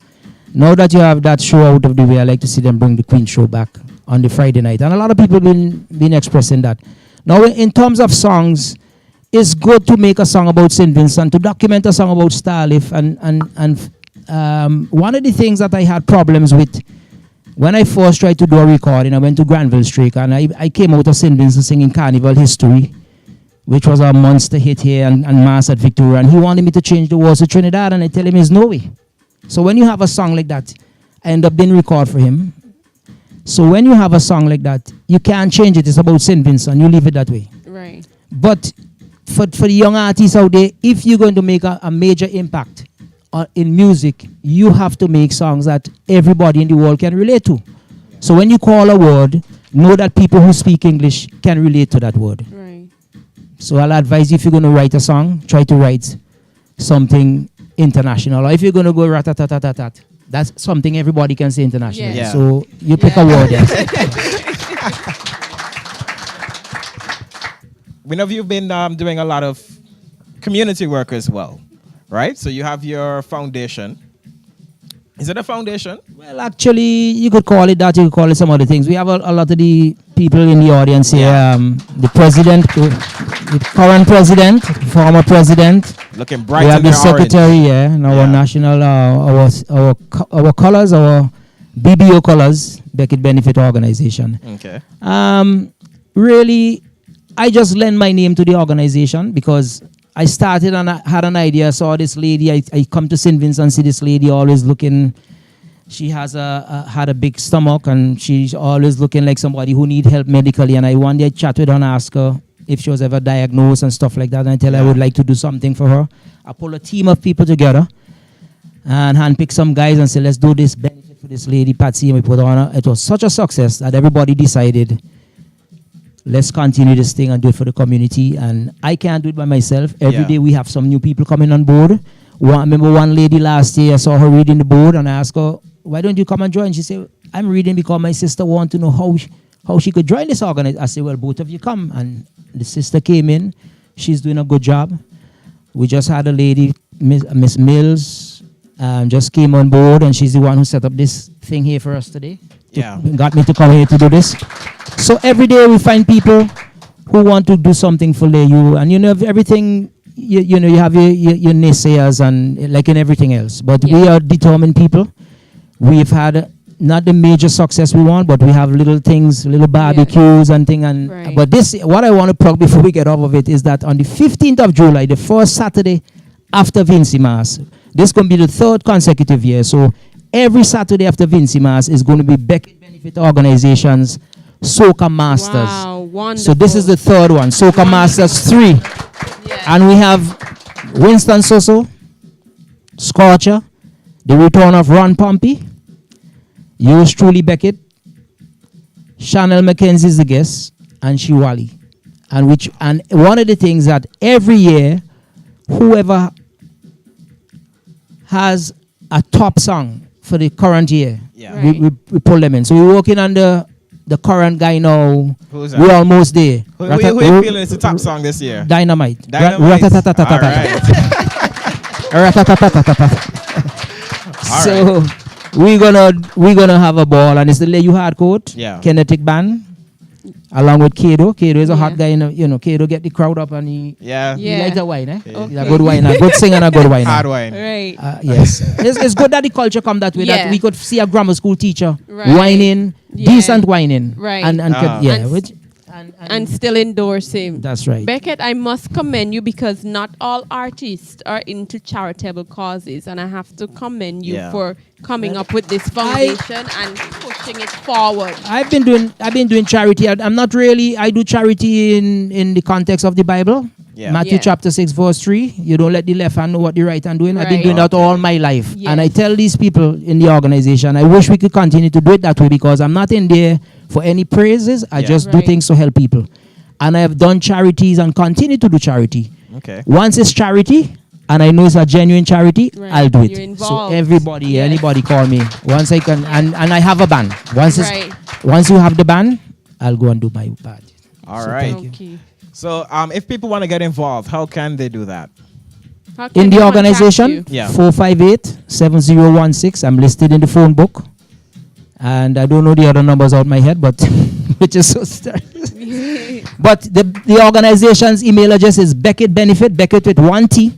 S7: Now that you have that show out of the way, I like to see them bring the Queen show back on the Friday night. And a lot of people been expressing that. Now, in terms of songs, it's good to make a song about St. Vincent, to document a song about Starleaf. And one of the things that I had problems with when I first tried to do a recording, I went to Granville Street and I came out of St. Vincent singing Carnival History, which was a monster hit here and Mass at Victoria. And he wanted me to change the words to Trinidad, and I tell him, there's no way. So when you have a song like that, I end up being record for him. So when you have a song like that, you can't change it. It's about St. Vincent. You leave it that way.
S2: Right.
S7: But for the young artists out there, if you're going to make a major impact in music, you have to make songs that everybody in the world can relate to. So when you call a word, know that people who speak English can relate to that word.
S2: Right.
S7: So I'll advise you, if you're going to write a song, try to write something international. Or if you're going to go rat-a-tat-tat-tat, that's something everybody can say internationally.
S2: Yeah.
S7: So you pick a word there.
S3: We know you've been doing a lot of community work as well, right? So you have your foundation. Is it a foundation?
S7: Well, actually, you could call it that. You could call it some other things. We have a lot of the people in the audience here. The president, the current president, former president.
S3: Looking bright.
S7: We have
S3: in
S7: the
S3: their orange.
S7: secretary, and our national, our colors, our BBO colors, Becket Benefit Organization.
S3: Okay.
S7: Really, I just lend my name to the organization because I started and I had an idea. I saw this lady. I come to St. Vincent and see this lady always looking. She has had a big stomach and she's always looking like somebody who need help medically. And I one day chat with her and ask her if she was ever diagnosed and stuff like that. And I tell her I would like to do something for her. I pull a team of people together and handpick some guys and say, let's do this benefit for this lady, Patsy. And we put on her. It was such a success that everybody decided, let's continue this thing and do it for the community. And I can't do it by myself. Every day we have some new people coming on board. I remember one lady last year, I saw her reading the board and I asked her, why don't you come and join? She said, I'm reading because my sister wants to know how she could join this organization. I said, well, both of you come. And the sister came in. She's doing a good job. We just had a lady, Miss Mills, just came on board, and she's the one who set up this thing here for us today. Got me to come here to do this. So every day we find people who want to do something for you, and you know everything. You know you have your naysayers and like in everything else. But we are determined people. We've had not the major success we want, but we have little things, little barbecues and thing. And
S2: Right.
S7: but this, what I want to plug before we get off of it is that on the 15th of July, the first Saturday after Vinci Mass, this is going to be the 3rd consecutive year. So every Saturday after Vinci Mass is going to be Becket Benefit Organization's Soca Masters.
S2: Wow, wonderful.
S7: So this is the 3rd one, Soca Masters 3.
S2: Yeah.
S7: And we have Winston Soso, Scorcher, the return of Ron Pompey, yours truly Becket, Chanel McKenzie is the guest, and Shiwali. And one of the things that every year, whoever has a top song for the current year,
S2: Right.
S7: we pull them in. So we're working on the current guy now.
S3: Who's that?
S7: We're almost there.
S3: Who you feeling is the top song this year?
S7: Dynamite.
S3: Dynamite.
S7: All right. So we're gonna have a ball, and it's the Lay You Hardcourt, Kinetic Band, along with Kado. Kado is a hot guy, Kado get the crowd up, and he likes the wine, He's a good wine, a good singer and a good wine.
S3: Hard wine.
S2: Right.
S7: Yes. It's good that the culture come that way, that we could see a grammar school teacher whining,
S2: Yeah.
S7: decent whining.
S2: Right.
S7: And
S2: still endorsing.
S7: that's right.
S2: Becket, I must commend you because not all artists are into charitable causes, and I have to commend you for coming up with this foundation and pushing it forward.
S7: I've been doing charity. I'm not really. I do charity in the context of the Bible. Matthew chapter 6 verse 3. You don't let the left hand know what the right hand doing. I've been doing that all my life, and I tell these people in the organization, I wish we could continue to do it that way, because I'm not in there for any praises. I just do things to help people, and I have done charities and continue to do charity.
S3: Okay.
S7: Once it's charity, and I know it's a genuine charity, I'll do
S2: You're
S7: it.
S2: involved.
S7: So everybody, anybody call me. Once I can, and I have a band. Once you have the band, I'll go and do my part.
S3: All right.
S2: Okay.
S3: So if people want to get involved, how can they do that?
S2: How can
S7: In the
S2: we contact
S7: organization,
S2: you?
S7: 458-7016. I'm listed in the phone book. And I don't know the other numbers out my head, but which is so But the organization's email address is Becket Benefit, Becket with 1 T,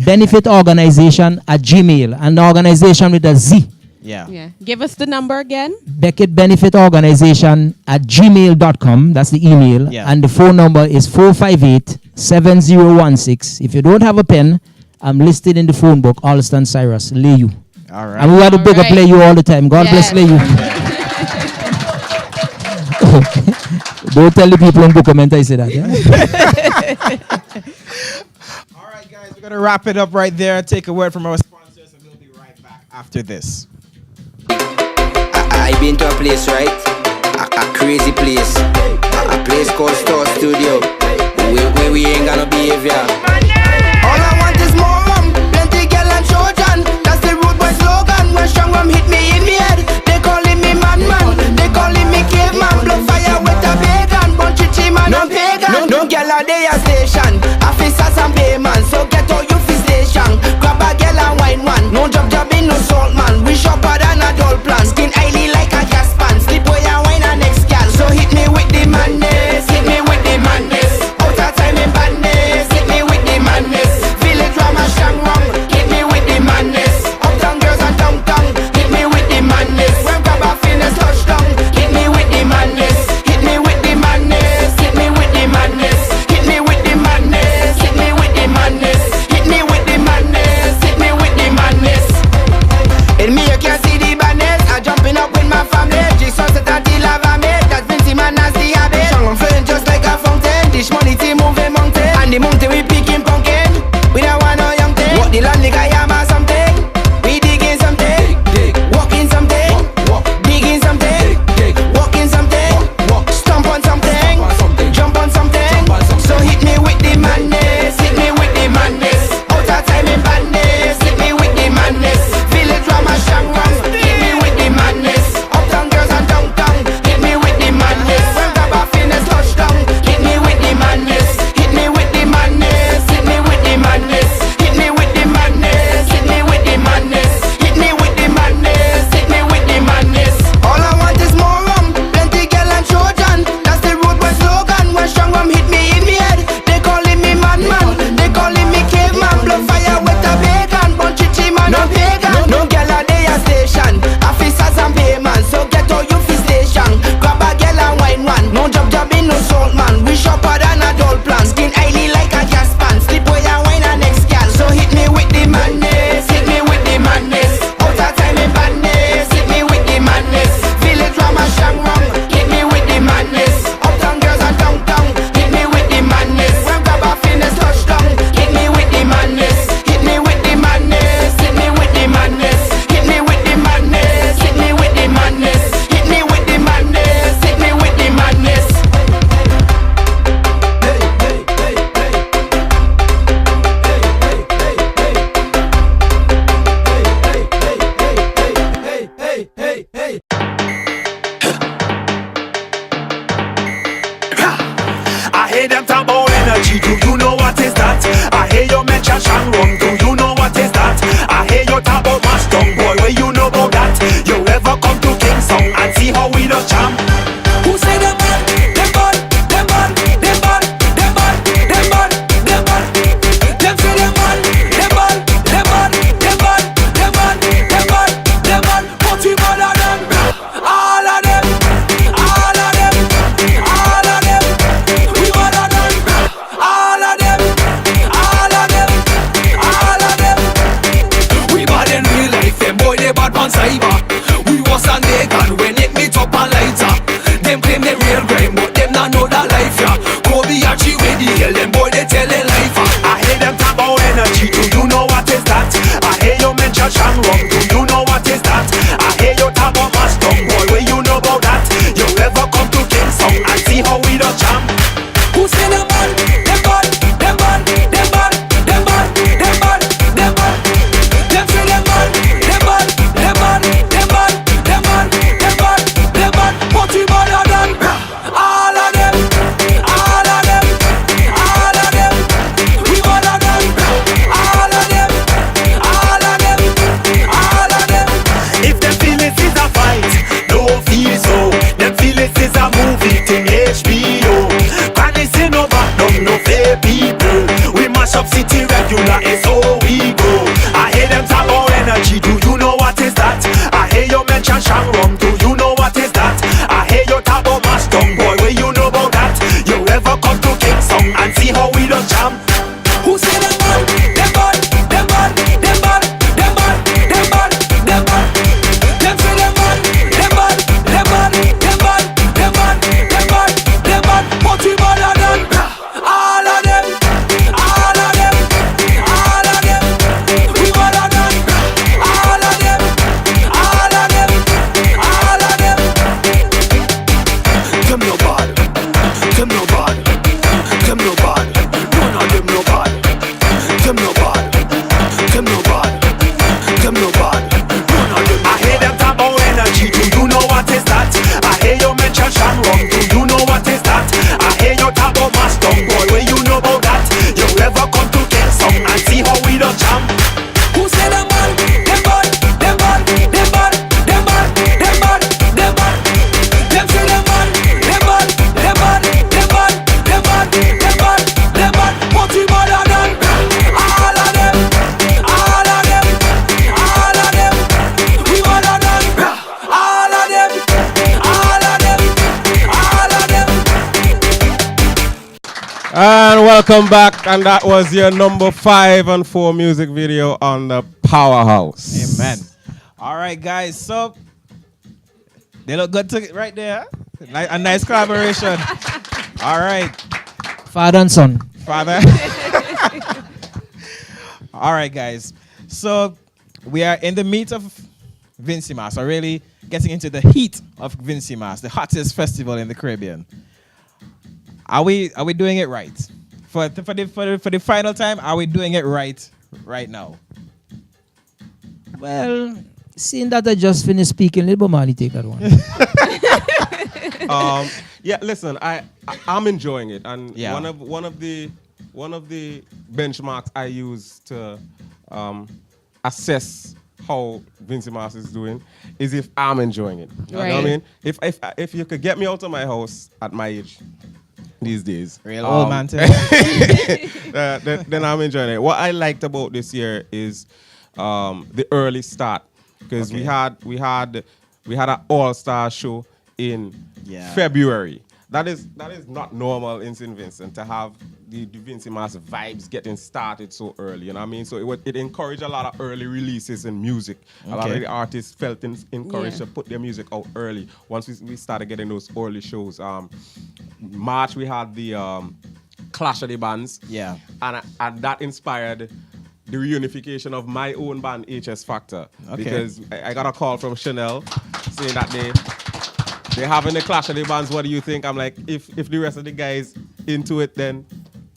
S7: Benefit Organization @gmail, and the organization with a Z.
S2: Yeah. Give us the number again.
S7: Becket Benefit Organization @gmail.com. That's the email. And the phone number is 458-7016. If you don't have a pen, I'm listed in the phone book, Alston Cyrus, Lay You.
S3: All right.
S7: And we got to big up Lay You all the time. God bless Lay You. Don't tell the people in Bucament I say that.
S3: All right, guys, we're going to wrap it up right there. Take a word from our sponsors, and we'll be right back after this.
S8: I been to a place, right? A crazy place. A place called Store Studio. Where we ain't got no behavior.
S6: All I want is more rum, plenty girl and Trojan. That's the root boy slogan. When strong rum hit me in me head, they calling me madman, they calling me caveman. Blow fire with a bacon, bunch of team and no pagan. No girl a day a station, officers and payman. So get all you fi station, grab a girl and wine one. No job in no salt man, we shopper than a doll plan. Skin highly like a gas pan, sleep boy and wine and next gal. So hit me with the madness, hit me with the madness. Out of time in badness, hit me with the madness. Village drama strong wrong, hit me with the madness. Uptown girls and downtown, hit me with the madness. When grab a fitness touchdown, hit me with the madness. Hit me with the madness, hit me with the madness. Hit me with the madness, hit me with the madness. Hit me with the madness, hit me with the madness. In me you can't see the badness, I jump in energy. Do you know what is that? I hear you mention Shanghai. Do you know what is that? I hear you talk about Mustang, boy. Where you know about that? You ever come to King Song and see how we just jam? Who say them bad? Them bad, them bad, them bad, them bad, them bad, them bad. Them say them bad, them bad, them bad, them bad, them bad, them bad, them bad. But we better than all of them, all of them, all of them. We better than all of them, all of them, all of them. We bad in real life, them boy they bad on cyber. We was on they gun when it meet up on lighter. Them claim they real grime, but them not know that life, yeah. Kobe Archie with the hell, them boy they telling life. I hear them talk about energy, do you know what is that? I hear you mention Shanghai, do you know what is that? I hear you talk about Mustang, boy, where you know about that? You ever come to King Song and see how we don't jam? Who say them bad? Them bad, them bad, them bad, them bad, them bad, them bad. Them say them bad, them bad, them bad, them bad, them bad, them bad, them bad. But we better than all of them, all of them, all of them. We better than all of them, all of them, all of them. If them feel it is a fight, no feel so. Them feel it is a movie thing HBO. Panic in no back, no fair people. We mash up city regular, it's how we go. I hear them talk about energy, do you know what is that? I hear you mention Shanghai, do you know what is that? I hear you talk about Mustang, boy, where you know about that? You ever come to King Song and see how we don't jam? Who say them bad? Them bad, them bad, them bad, them bad, them bad, them bad. Them say them bad, them bad, them bad, them bad, them bad, them bad, them bad. But we better than all of them, all of them, all of them. We better than all of them, all of them, all of them. Them no bad, them no bad, them no bad. None of them no bad. Them no bad, them no bad, them no bad. None of them. I hear them talk about energy. Do you know what is that? I hear you mention Shanghai. Do you know what is that? I hear you talk about Mustang, boy. Where you know about that? You ever come to King Song and see how we don't jam? Who say them bad? Them bad, them bad, them bad, them bad, them bad, them bad. Them say them bad, them bad, them bad, them bad, them bad, them bad, them bad. But we better than all of them, all of them, all of them. We better than all of them, all of them, all of them.
S5: And welcome back, and that was your number 5 and 4 music video on the Powerhouse.
S3: Amen. All right, guys. So they look good right there. A nice collaboration. All right,
S7: Father and son.
S3: Father. All right, guys. So we are in the meat of Vincy Mas, or really getting into the heat of Vincy Mas, the hottest festival in the Caribbean. Are we doing it right? For the final time, are we doing it right now?
S7: Well, seeing that I just finished speaking, little Bomani take that one.
S5: Yeah, listen, I'm enjoying it, and
S3: Yeah.
S5: one of the benchmarks I use to assess how Vincy Mas is doing is if I'm enjoying it. You know what I
S2: Right.
S5: mean? If you could get me out of my house at my age these days,
S3: Real old man too.
S5: then I'm enjoying it. What I liked about this year is the early start, because we had an all-star show in February. That is not normal in St. Vincent to have the Vincy Mas vibes getting started so early. You know what I mean? So it encouraged a lot of early releases in music. A lot of the artists felt encouraged to put their music out early. Once we started getting those early shows, March we had the Clash of the Bands.
S3: Yeah.
S5: And that inspired the reunification of my own band, HS Factor.
S3: Okay.
S5: Because I got a call from Chanel saying that they're having the Clash of the Bands. What do you think? I'm like, if the rest of the guys into it, then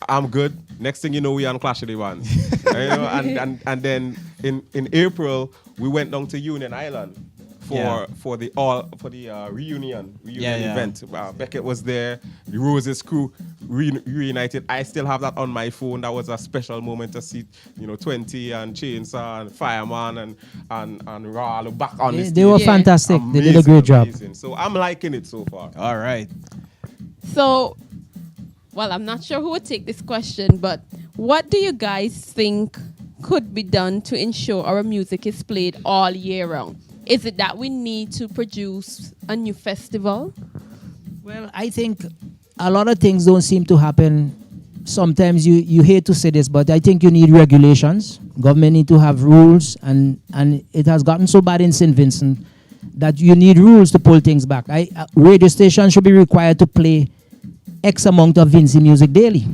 S5: I'm good. Next thing you know, we on Clash of the Bands. You know? And then in April, we went down to Union Island for the reunion event. Becket was there, the Roses crew reunited. I still have that on my phone. That was a special moment to see 20 and Chainsaw and Fireman and Raw back on the stage.
S7: They were fantastic.
S5: Amazing,
S7: they did a great job.
S5: So I'm liking it so far.
S3: All right.
S2: So, well, I'm not sure who would take this question, but what do you guys think could be done to ensure our music is played all year round? Is it that we need to produce a new festival?
S7: Well, I think a lot of things don't seem to happen. Sometimes you hate to say this, but I think you need regulations. Government need to have rules, and it has gotten so bad in St. Vincent that you need rules to pull things back. Radio stations should be required to play X amount of Vincy music daily,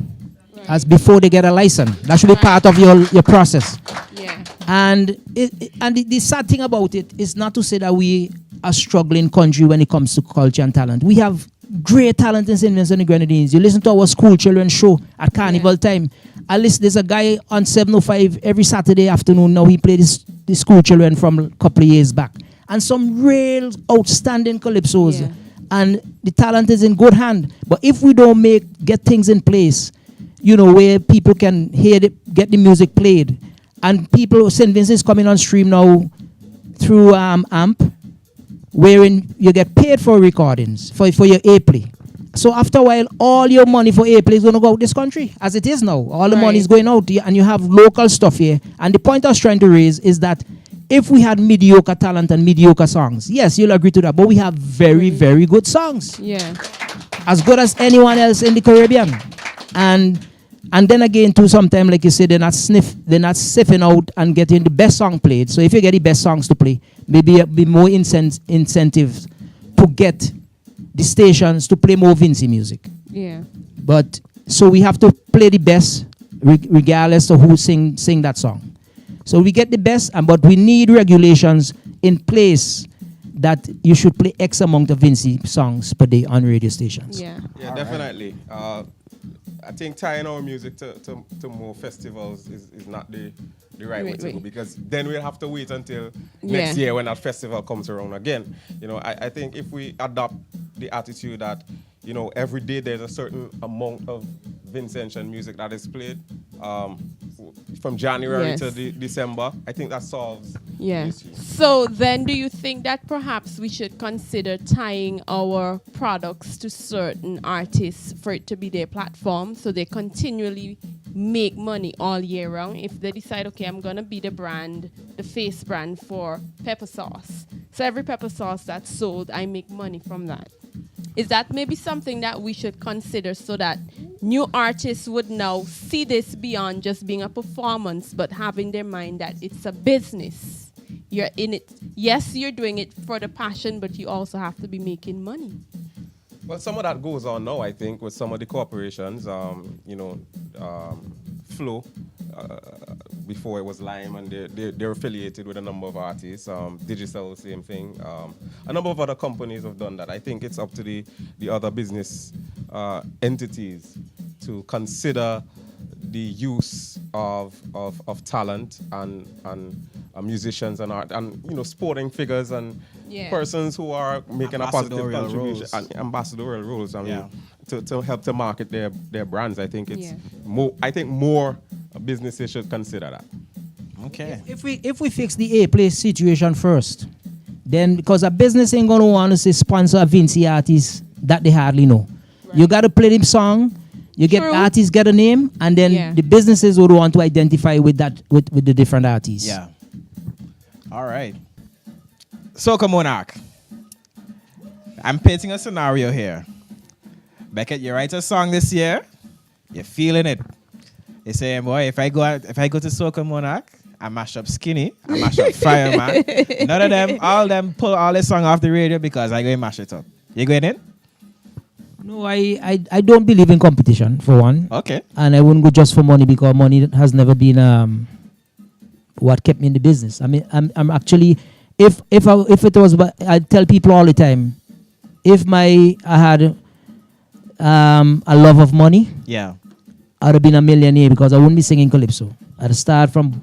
S7: as before they get a license. That should be part of your process.
S2: Yeah.
S7: And the sad thing about it is not to say that we are struggling country when it comes to culture and talent. We have great talent in St. Vincent and the Grenadines. You listen to our school children show at carnival time. There's a guy on 705 every Saturday afternoon now. He plays the school children from a couple of years back. And some real outstanding calypsos.
S2: Yeah.
S7: And the talent is in good hand. But if we don't get things in place, where people can get the music played, and St. Vincent is coming on stream now through AMP, wherein you get paid for recordings, for your airplay. So after a while, all your money for airplay is going to go out this country, as it is now. All the money is going out, and you have local stuff here. And the point I was trying to raise is that if we had mediocre talent and mediocre songs, yes, you'll agree to that, but we have very, very good songs.
S2: Yeah.
S7: As good as anyone else in the Caribbean. And then again, too, sometimes, like you said, they're not sniffing out and getting the best song played. So if you get the best songs to play, maybe be more incentives to get the stations to play more Vincy music.
S2: Yeah.
S7: But so we have to play the best, regardless of who sing that song. So we get the best, but we need regulations in place that you should play X amount of Vincy songs per day on radio stations.
S2: Yeah.
S5: Yeah, definitely. I think tying our music to more festivals is not the right way to go, because then we'll have to wait until next year when that festival comes around again. I think if we adopt the attitude that every day there's a certain amount of Vincentian music that is played from January to December, I think that solves the issue.
S2: So then do you think that perhaps we should consider tying our products to certain artists for it to be their platform, so they continually make money all year round? If they decide, okay, I'm going to be the face brand for pepper sauce. So every pepper sauce that's sold, I make money from that. Is that maybe something that we should consider, so that new artists would now see this beyond just being a performance, but having their mind that it's a business? You're in it. Yes, you're doing it for the passion, but you also have to be making money.
S5: Well, some of that goes on now, I think, with some of the corporations. Flow, before it was Lime, and they're affiliated with a number of artists. Digital, same thing. A number of other companies have done that. I think it's up to the other business entities to consider the use of talent and musicians and art and sporting figures and persons who are making a positive contribution and ambassadorial roles. To help to market their brands. I think it's more. I think more businesses should consider that.
S3: Okay.
S7: If we fix the airplay situation first, then because a business ain't gonna want to say sponsor a Vincy artist that they hardly know. Right. You gotta play them song. You get artists get a name, and then the businesses would want to identify with that with the different artists.
S3: Yeah. All right. Soca Monarch. I'm painting a scenario here. Becket, you write a song this year, you're feeling it. You're saying, boy, if I go to Soca Monarch, I mash up Skinny, I mash up Fireman. None of them, all of them pull all the song off the radio because I go and mash it up. You going in?
S7: No, I don't believe in competition, for one.
S3: Okay.
S7: And I wouldn't go just for money, because money has never been what kept me in the business. I mean, I'm actually, if it was, I tell people all the time, if I had a love of money,
S3: yeah,
S7: I'd have been a millionaire, because I wouldn't be singing calypso. I start from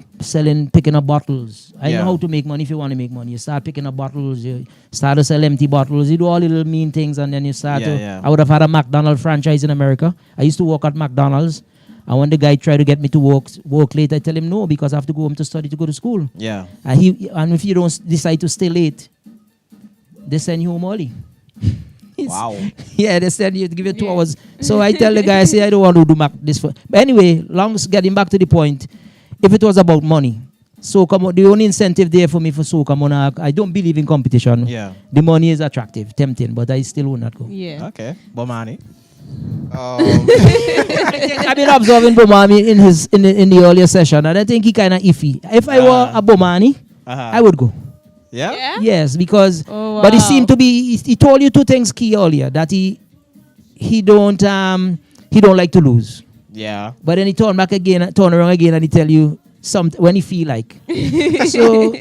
S7: picking up bottles. I
S3: Yeah.
S7: know how to make money if you want to make money. You start picking up bottles, you start to sell empty bottles, you do all little mean things, and then you start I would have had a McDonald's franchise in America. I used to work at McDonald's, and when the guy tried to get me to work late, I tell him no, because I have to go home to study to go to school.
S3: Yeah.
S7: And if you don't decide to stay late, they send you home early.
S3: Wow.
S7: Yeah, they said you give you 2 hours. So I tell the guy, I say, I don't want to do this for. But anyway, getting back to the point, if it was about money, the only incentive there for me for Soca Monarch, I don't believe in competition.
S3: Yeah.
S7: The money is attractive, tempting, but I still will not go.
S2: Yeah.
S3: Okay. Bomani.
S7: I've been observing Bomani in the earlier session, and I think he kind of iffy. If I were a Bomani, I would go.
S3: Yeah?
S7: Yes, because
S2: Oh,
S7: but he
S2: wow.
S7: seemed to be. He told you 2 things key earlier, that he don't like to lose.
S3: Yeah.
S7: But then he turn around again, and he tell you something when he feel like. So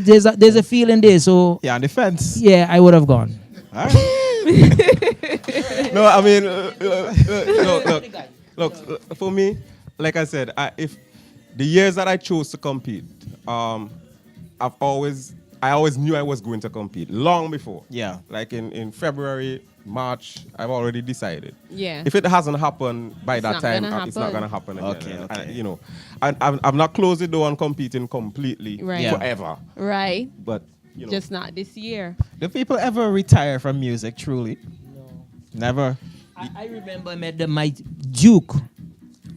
S7: there's a feeling there. So
S3: Yeah, on the fence.
S7: yeah, I would have gone.
S3: All right.
S5: No, I mean, look, for me, like I said, if the years that I chose to compete, I always knew I was going to compete long before.
S3: Yeah.
S5: Like in February, March, I've already decided.
S2: Yeah.
S5: If it hasn't happened by
S2: It's
S5: that
S2: not
S5: time,
S2: gonna
S5: it's not
S2: happen.
S5: going to happen again.
S3: Okay.
S5: I'm not closed the door on competing completely
S2: Right. Yeah.
S5: forever.
S2: Right.
S5: But,
S2: Just not this year.
S3: Do people ever retire from music, truly? No. Never?
S7: I remember I met my Duke,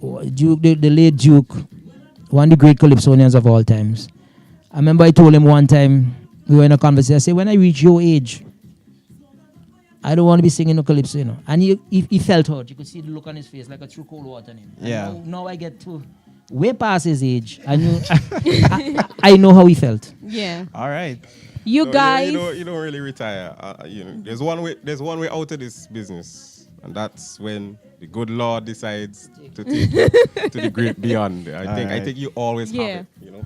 S7: the late Duke, one of the great calypsonians of all times. I remember I told him one time, we were in a conversation, I said, when I reach your age, I don't want to be singing no calypso, And he felt hurt. You could see the look on his face like a true cold water on him. And
S3: Yeah.
S7: now I get to way past his age. I knew I know how he felt.
S2: Yeah.
S3: All right.
S2: You
S5: No,
S2: guys.
S5: you don't really retire. There's one way out of this business, and that's when the good Lord decides to take you to the great beyond. I think you always
S2: Yeah.
S5: have it.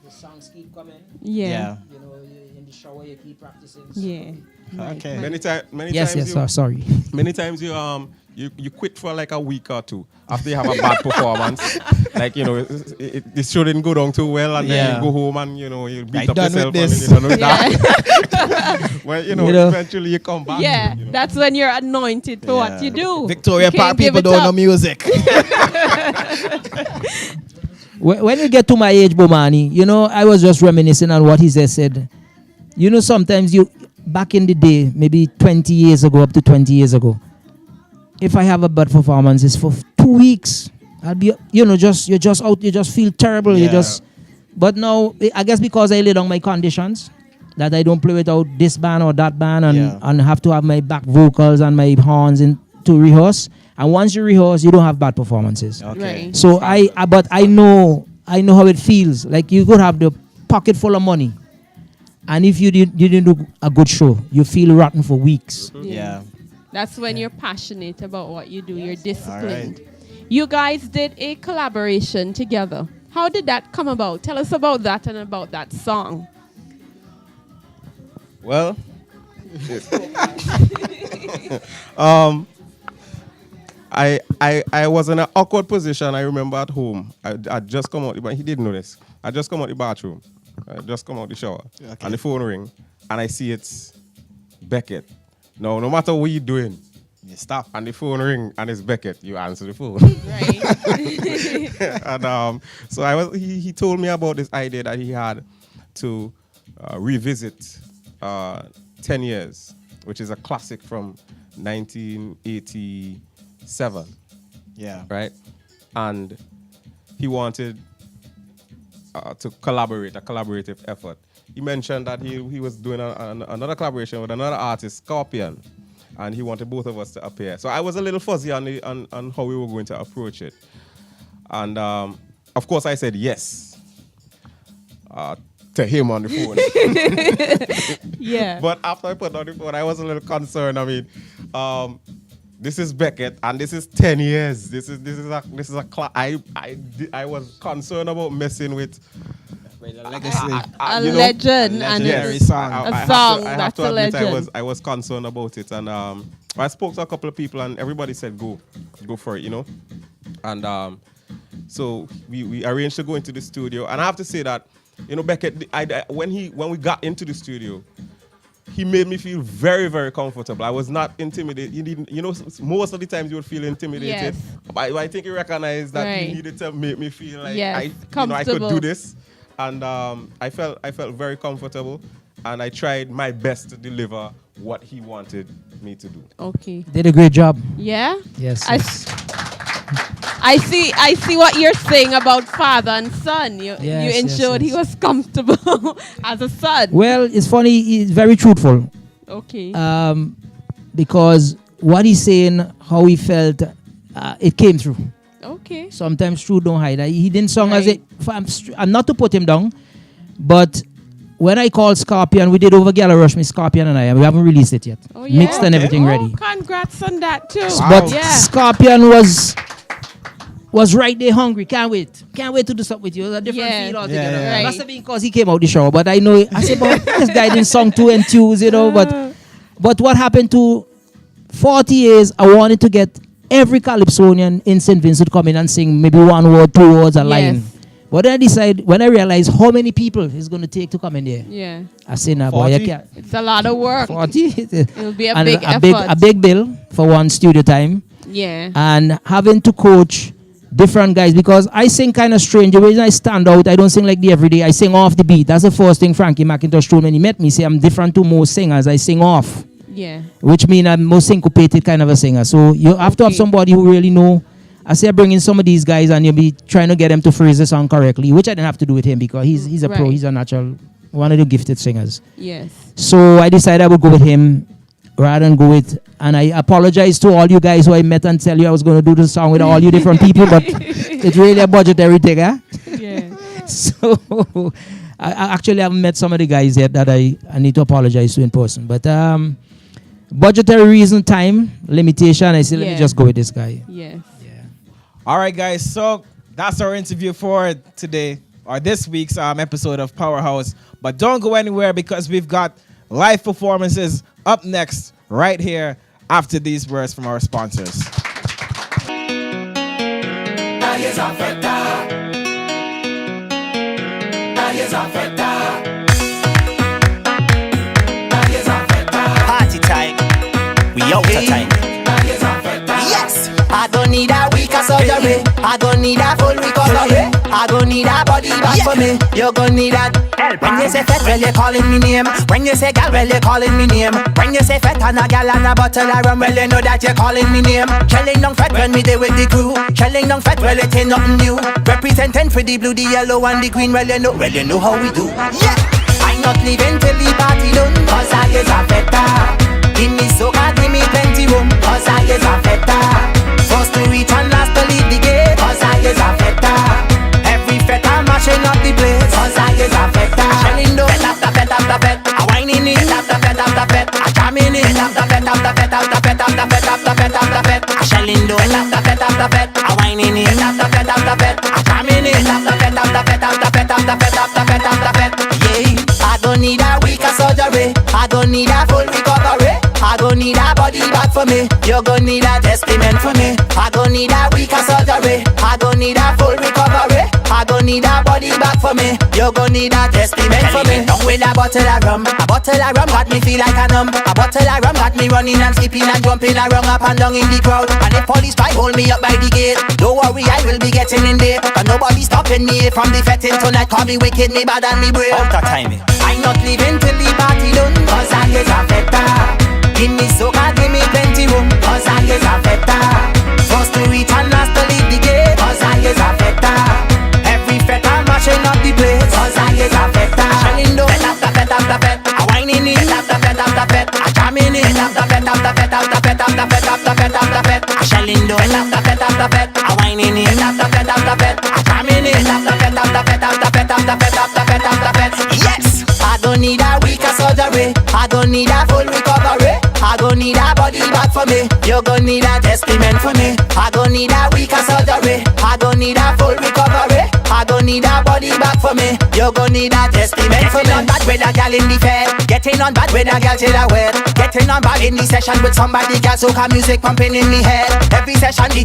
S7: The songs keep coming.
S2: Yeah.
S7: In the shower you keep practicing.
S2: Yeah.
S3: Okay.
S5: Many times
S7: Yes, sorry.
S5: many times you quit for like a week or two after you have a bad performance. Like this show didn't go down too well, and then you go home and you beat up
S3: done with
S5: yourself.
S3: this.
S5: And you done with that. Well, eventually you come back.
S2: Yeah. That's when you're anointed for what you do.
S3: Victoria
S2: You
S3: Park
S2: can't give
S3: people
S2: it
S3: don't know
S2: up.
S3: music.
S7: When you get to my age, Bomani, I was just reminiscing on what he just said. Sometimes back in the day, maybe 20 years ago, up to 20 years ago, if I have a bad performance, it's for 2 weeks. I'll be, you're just out, you just feel terrible.
S3: Yeah.
S7: But now, I guess because I lay down my conditions, that I don't play without this band or that band, and have to have my back vocals and my horns to rehearse. And once you rehearse, you don't have bad performances.
S3: Okay.
S2: Right.
S7: So but I know how it feels. Like you could have the pocket full of money, and if you didn't do a good show, you feel rotten for weeks.
S3: Yeah.
S2: That's when you're passionate about what you do. You're disciplined.
S3: All
S2: You guys did a collaboration together. How did that come about? Tell us about that and about that song.
S5: Well, I was in an awkward position. I remember at home. I just come out, but he didn't know this. I just come out the bathroom. I just come out the shower, and the phone ring, and I see it's Becket. Now, no matter what you're doing, you stop, and the phone ring, and it's Becket. You answer the phone.
S2: Right.
S5: And so he told me about this idea that he had to revisit 10 Years, which is a classic from 1987.
S3: Yeah.
S5: Right? And he wanted to collaborate, a collaborative effort. He mentioned that he was doing another collaboration with another artist, Scorpion, and he wanted both of us to appear. So I was a little fuzzy on how we were going to approach it. And of course I said yes to him on the phone.
S2: Yeah.
S5: But after I put on the phone, I was a little concerned. I mean, this is Becket, and this is 10 years. I was concerned about messing with
S2: a legend and
S3: legendary
S2: a
S3: song.
S2: song
S5: I have
S2: that's
S5: to
S2: a
S5: admit,
S2: legend.
S5: I was concerned about it, and I spoke to a couple of people, and everybody said go for it, And So we arranged to go into the studio, and I have to say that, you know, Becket, when we got into the studio, he made me feel very, very comfortable. I was not intimidated. You know, most of the times you would feel intimidated.
S2: Yes.
S5: But I think he recognized that
S2: Right.
S5: he needed to make me feel like I could
S2: comfortable.
S5: do this. And I felt very comfortable, and I tried my best to deliver what he wanted me to do.
S2: Okay.
S7: Did a great job.
S2: Yeah?
S7: Yes.
S2: I see what you're saying about father and son. You ensured he was comfortable as a son.
S7: Well, it's funny. He's very truthful.
S2: Okay.
S7: Because what he's saying, how he felt, it came through.
S2: Okay.
S7: Sometimes truth don't hide. He didn't song as
S2: Right.
S7: it. I'm not to put him down, but when I called Scorpion, we did over Gala Rush, me Scorpion and I. We haven't released it yet.
S2: Oh, yeah?
S7: Mixed and everything ready.
S2: Congrats on that too.
S7: But
S2: Yeah.
S7: Scorpion was right there hungry. Can't wait to do something with you. It was a different feel altogether.
S3: Yeah,
S2: yeah.
S7: Must have been because he came out the show. But I know, I said, but this guy didn't song 2 and 2s, you know. But what happened to 40 years, I wanted to get every Calypsonian in St. Vincent come in and sing maybe 1 word, 2 words, a line. But then I decided, when I realized how many people it's going to take to come in there,
S2: Yeah.
S7: I said, nah, boy,
S3: 40?
S7: you can't.
S2: It's a lot of work.
S7: 40?
S2: It'll be a
S7: And
S2: big effort.
S7: a big bill for one studio time.
S2: Yeah.
S7: And having to coach different guys, because I sing kind of strange. The reason I stand out, I don't sing like the everyday. I sing off the beat. That's the first thing Frankie McIntosh told me when he met me. Say I'm different to most singers. I sing off,
S2: Yeah.
S7: which means I'm more syncopated kind of a singer. So you have to have somebody who really know. I say I bring in some of these guys and you'll be trying to get them to phrase the song correctly, which I didn't have to do with him because he's a pro.
S2: Right.
S7: He's a natural, one of the gifted singers.
S2: Yes.
S7: So I decided I would go with him rather than go with, and I apologize to all you guys who I met and tell you I was going to do the song with all you different people, but it's really a budgetary thing, huh?
S2: Yeah.
S7: So I actually haven't met some of the guys yet that I need to apologize to in person. But budgetary reason, time, limitation, I said, let me
S2: Yeah.
S7: just go with this guy.
S2: Yes.
S3: All right, guys. So that's our interview for today, or this week's episode of Powerhouse. But don't go anywhere because we've got live performances up next, right here, after these words from our sponsors.
S6: Party time, we out of time. Yes, I don't need a week of surgery. I don't need a full recovery. I don't need a body back for me. You're gonna need that. When you say fat, well you calling me name. When you say gal, well you calling me name. When you say fat and a gal and a bottle of rum, well you know that you're calling me name. Shelling down fat when we there with the crew. Shelling down fat, well it ain't nothing new. Representing for the blue, the yellow and the green. Well you know how we do. Yeah, I'm not leaving till the party done. Cause I is a feta. Give me soca, give me plenty room. Cause I is a feta. First to reach and last to leave the gate. Cause I is a feta. Every feta mashing up the place. Cause I is a feta. Shelling down feta after feta after feta. A whining in feta after feta. A jamming in feta after feta after feta after feta after feta after feta. A shelling down feta after feta. A whining in feta after feta. A jamming in feta after feta after feta after feta after feta after feta. Yeah, I don't need a week of surgery. I don't need a full recovery. I don't need a body back for me. You're gonna need a testament for me. I don't need a week of surgery. I don't need a full recovery. I don't need a body back for me. You're gonna need a testament for me. Down with a bottle of rum. A bottle of rum got me feel like a numb. A bottle of rum got me running and skipping and jumping around up and down in the crowd. And the police try hold me up by the gate. Don't worry, I will be getting in there. But nobody stopping me from the fetting tonight. Call me wicked, me bad and me brave. Out of timing. I'm not leaving till the party done. Cause I is a feta. Give me soca, give me plenty room. Cause I is a feta. First to reach and last to leave the gate. Cause I is a feta. Every feta mashing up the place. Cause I is a feta. Shelling down feta after feta after feta. A whining in feta after feta after feta. A jamming in feta after feta after feta after feta after feta after feta after feta. A shelling down feta after feta after feta. A whining in feta after feta after feta. A jamming in feta after feta after feta after feta after feta after feta after feta. Yes, I don't need a week of surgery. I don't need a full recovery. I don't need a body back for me. You're gonna need a testament for me. I don't need a week of surgery. I don't need a full recovery. I don't need a body back for me. You're gonna need a testament for me. Getting on bad with a gal in the fair. Getting on bad with a gal till I wear. Getting on bad in the session with somebody gal soca music pumping in me head. Every session the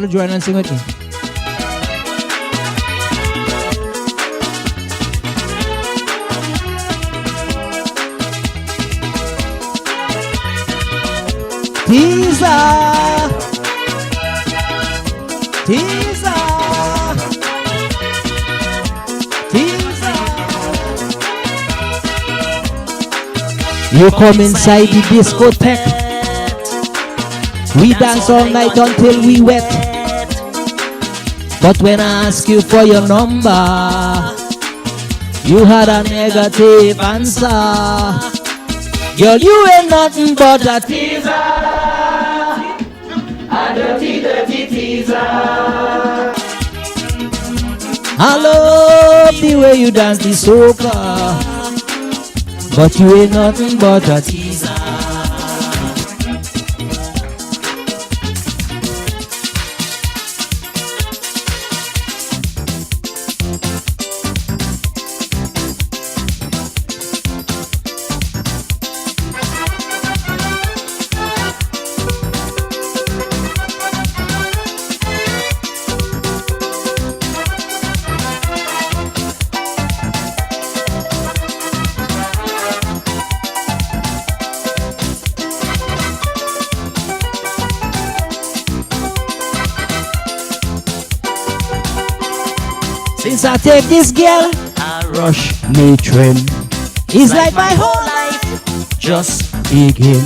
S7: want to join and sing with me? Teaser, teaser, teaser. You come inside the discotheque. We dance all night until we wet. But when I ask you for your number, you had a negative answer. Girl, you ain't nothing but a teaser, a dirty, dirty teaser. I love the way you dance the soca, but you ain't nothing but a teaser. Since I take this girl, I rush me train. It's like my whole life just begin.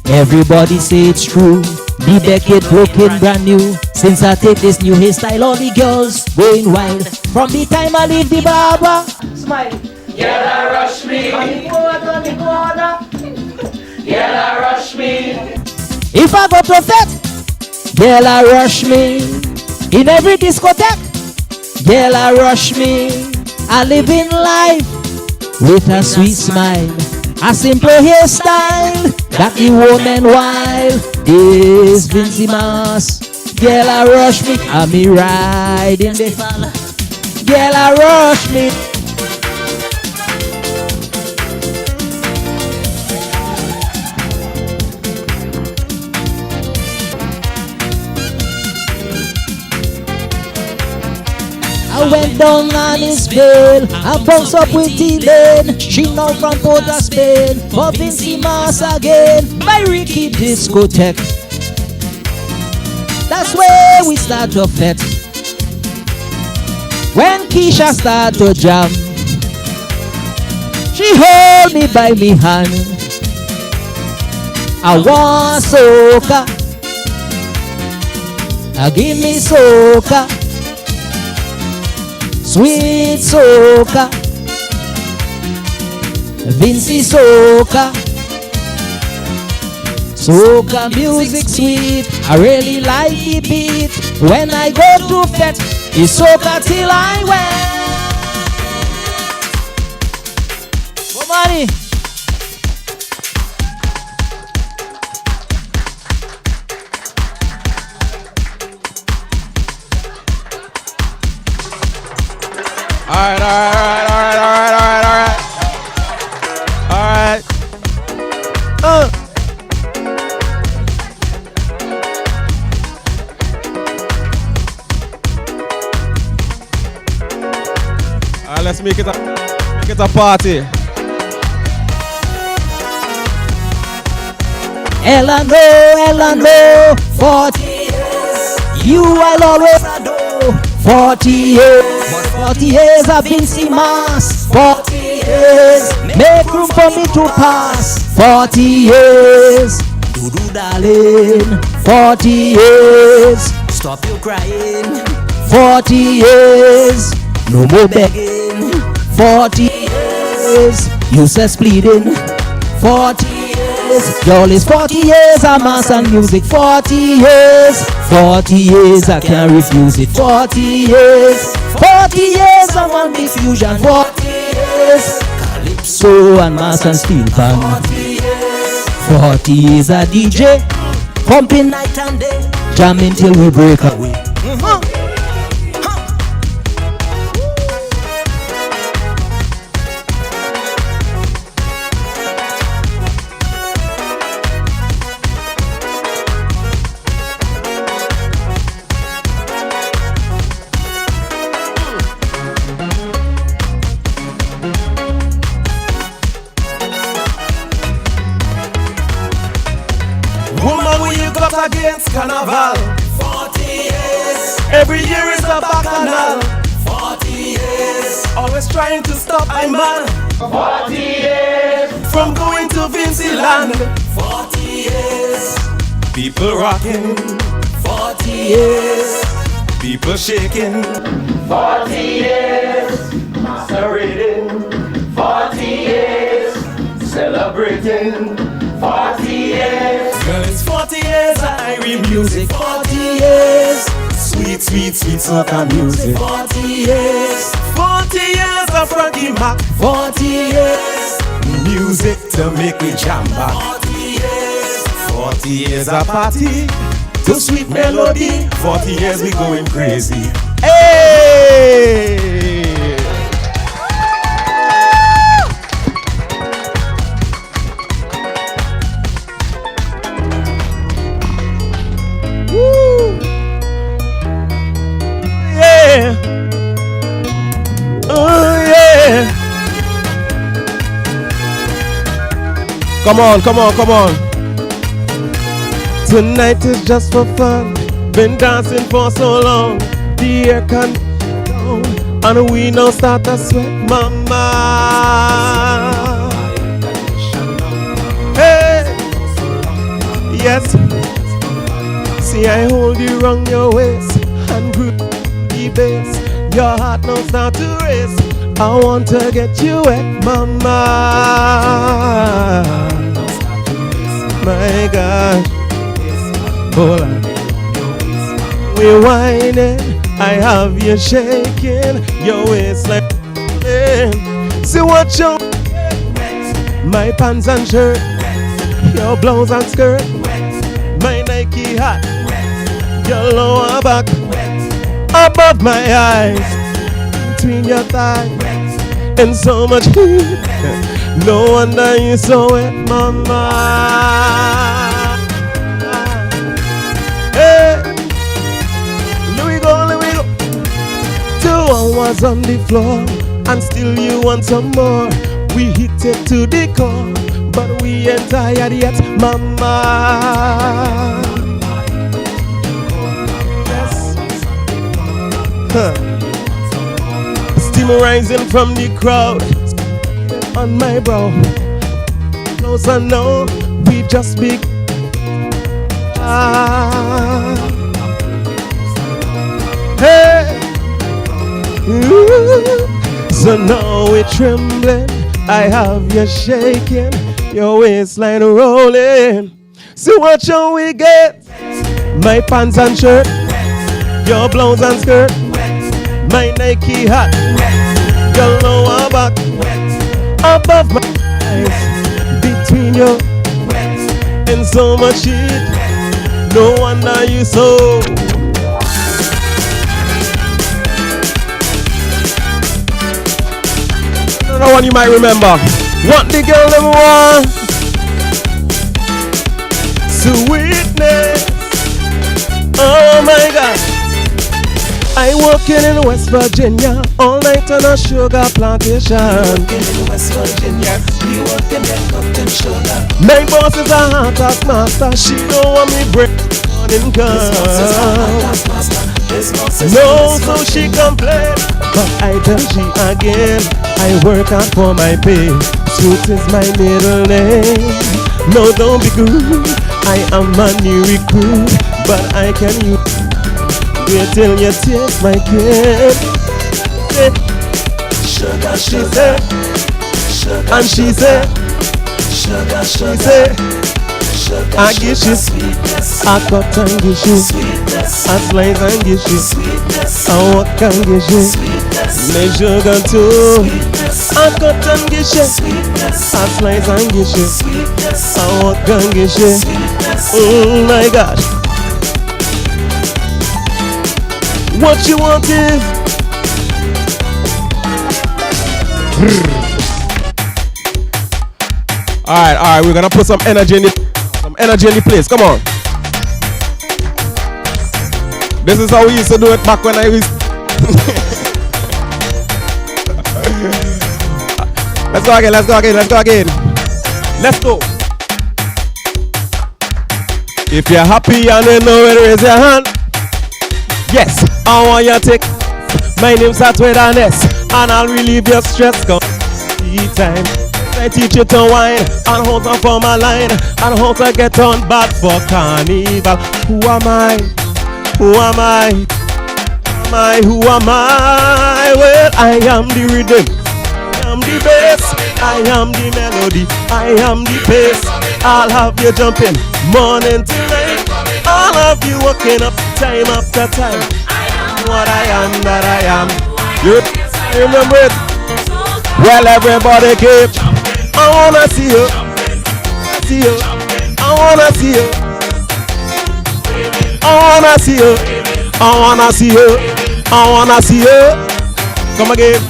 S7: Everybody say it's true. The Becket looking brand new. Since I take this new hairstyle, all the girls going wild. From the time I leave the barber, smile. Girl, I rush me. On the corner. Girl, I rush me. If I go to fete, girl, I rush me. In every discotheque, girl, I rush me. I live in life with a sweet smile, a simple hairstyle that the woman wild. This Vincy Mouse, girl, I rush me. I'm me riding the girl, I rush me. I went down on his veil, I bounced up with T-Lane. She now from Port of Spain, for Vincy Mas again. By Ricky Discotheque, that's where we start to fet. When Keisha start to jam, she hold me by me hand. I want soca, give me soca. Sweet soca, Vincy soca, soca music sweet. I really like the beat. When I go to fete, it's soca till I wet. Bomani.
S3: All right. Let's make it a party.
S7: Ella no, 40 years. You I'll always adore. 40 years. 40 years I've been see mass. 40 years. Make room for me to pass. 40 years. Do darling. 40 years. Stop your crying. 40 years. No more begging. 40 years. Useless pleading. 40 years. Y'all is 40 years. I'm mass and music. 40 years. 40 years. I can't refuse it. 40 years. 40 years. I want diffusion. 40 years. Calypso and mass and steel pan. 40 years a DJ. Pumping night and day. Jamming till we break away.
S6: it's carnival. 40 years. Every year is a bacchanal. 40 years. Always trying to stop I man. 40 years. From going to Vinci Land. 40 years. People rocking. 40 years. People shaking. 40 years. Masquerading. 40 years. Celebrating. 40 years. Girl, it's 40 years of Irish music. 40 years. Sweet, sweet, sweet soca music. 40 years. 40 years of Frankie Mac. 40 years. Music to make me jam back. 40 years. 40 years of party to sweet melody. 40 years we going crazy. Hey! Oh yeah. Come on, come on, come on. Tonight is just for fun. Been dancing for so long. The air can down and we now start to sweat, mama. Hey, yes. See, I hold you round your waist and grip the bass. Your heart now start to race. I want to get you wet, mama. My God. Hold on. We're whining. I have you shaking. Your waistline. See what you my pants and shirt. Your blouse and skirt. My Nike hat. Your lower back. Above my eyes, between your thighs, and so much heat. No wonder you so wet, mama. Hey, here we go, here we go. 2 hours on the floor, and still you want some more. We hit it to the core, but we ain't tired yet, mama. Steam rising from the crowd on my brow. Closer now, we just be. Hey, ooh. So now we're trembling. I have you shaking, your waistline rolling. So what shall we get? My pants and shirt. Your blouse and skirt, my Nike hat, your lower back, above my eyes, between your and so much heat. No wonder you so. Another one you might remember. What the girl them want? Sweetness. Oh my God. I working in West Virginia all night on a sugar plantation. Working in West Virginia, we working in cotton sugar. My boss is a hot task master. She don't want me break morning gun. No, so she complain, but I tell she again. I work hard for my pay. Sweet is my middle name. No, don't be good. I am a new recruit, but I can use. Wait till you taste my kid. Sugar, she said. And she said. Sugar, she said. I give you sweetness. I cut and give you sweetness. I slice and give you sweetness. I walk and give you sweetness. My sugar too. I cut and give you sweetness. I slice and give you sweetness. I walk and give you sweetness. Oh my gosh. What you want is all right, we're gonna put some energy in the place. Come on. This is how we used to do it back when I was. Let's go again. Let's go.
S5: If you're happy and you know it, raise your hand. Yes, I want you to take. My name's start with an S, and I'll relieve your stress. Come time. I teach you to whine and hold on for my line and how to get on bad for carnival. Who am I? Who am I? Who am I? Well, I am the rhythm, I am the bass, I am the melody, I am the pace. I'll have you jumping morning till night. I'll have you waking up time after time. I am what I am, that I am. You remember it? Well, everybody keep. I wanna see you, see you. I wanna see you. I wanna see you. I wanna see you. I wanna see you. Come again.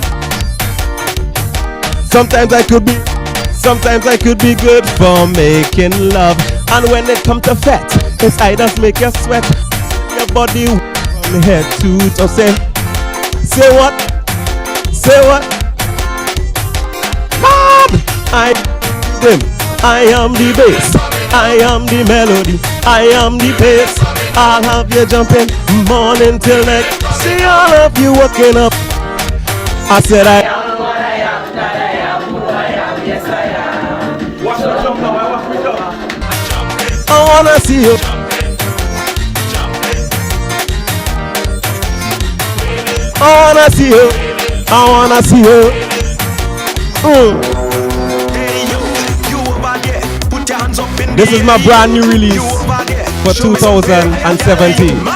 S5: Sometimes I could be good for making love, and when it comes to fat, it's I just make you sweat. Your body from head to toe. Say what? Say what? I am the bass, I am the melody, I am the pace. I'll have you jumping morning till night. See all of you waking up. I said I am what I am, that I am who I am, yes I am. Watch the jump now, watch me jump. I wanna see you. I wanna see you. I wanna see you. This is my brand new release for 2017.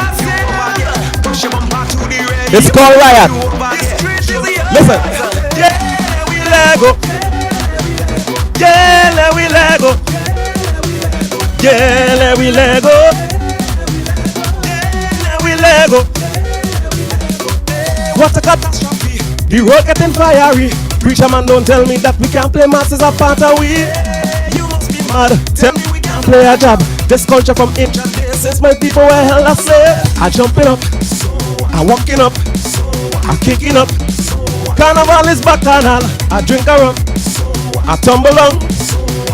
S5: It's called Riot. Listen. Yeah, we let go. Yeah, we let go. Yeah, we let go. Yeah, we let go. What a catastrophe. The road getting fiery. Preacher man, don't tell me that we can't play masses apart of we. You must be mad. Tell me we can't play a job. This culture from ancient days. Since my people were hell, I say. I jumping up, I walking up, I kicking up. Carnival is bacchanal. I drink a rum, I tumble on,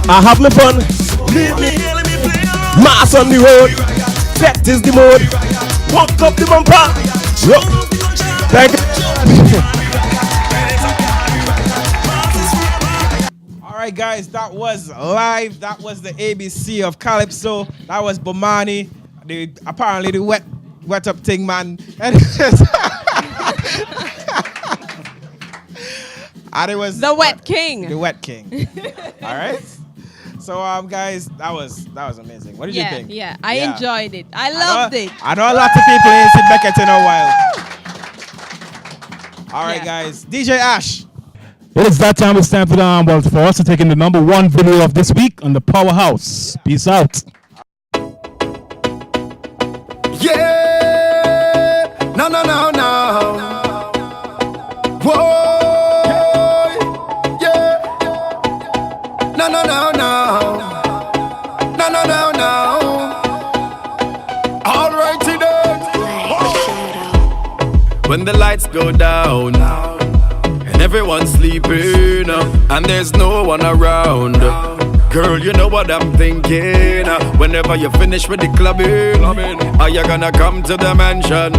S5: I have my fun. Leave me, let me play. Mass on the road, fet is the mode. Walk up the bumper. Thank you.
S3: Alright guys, that was live. That was the ABC of Calypso. That was Bomani. Apparently the wet up thing, man. And it was
S2: the Wet King.
S3: The Wet King. Alright. So guys, that was amazing. What did you think?
S2: Yeah, I enjoyed it. I loved it.
S3: I know a lot of people ain't seen Becket in a while. Alright guys. DJ Ash.
S4: It is that time. It's time for for us to take in the #1 video of this week on the Powerhouse. Peace out.
S6: Yeah, no. Whoa, yeah, no. All right today. When the lights go down and everyone's sleeping and there's no one around, girl, you know what I'm thinking. Whenever you finish with the clubbing, are you gonna come to the mansion?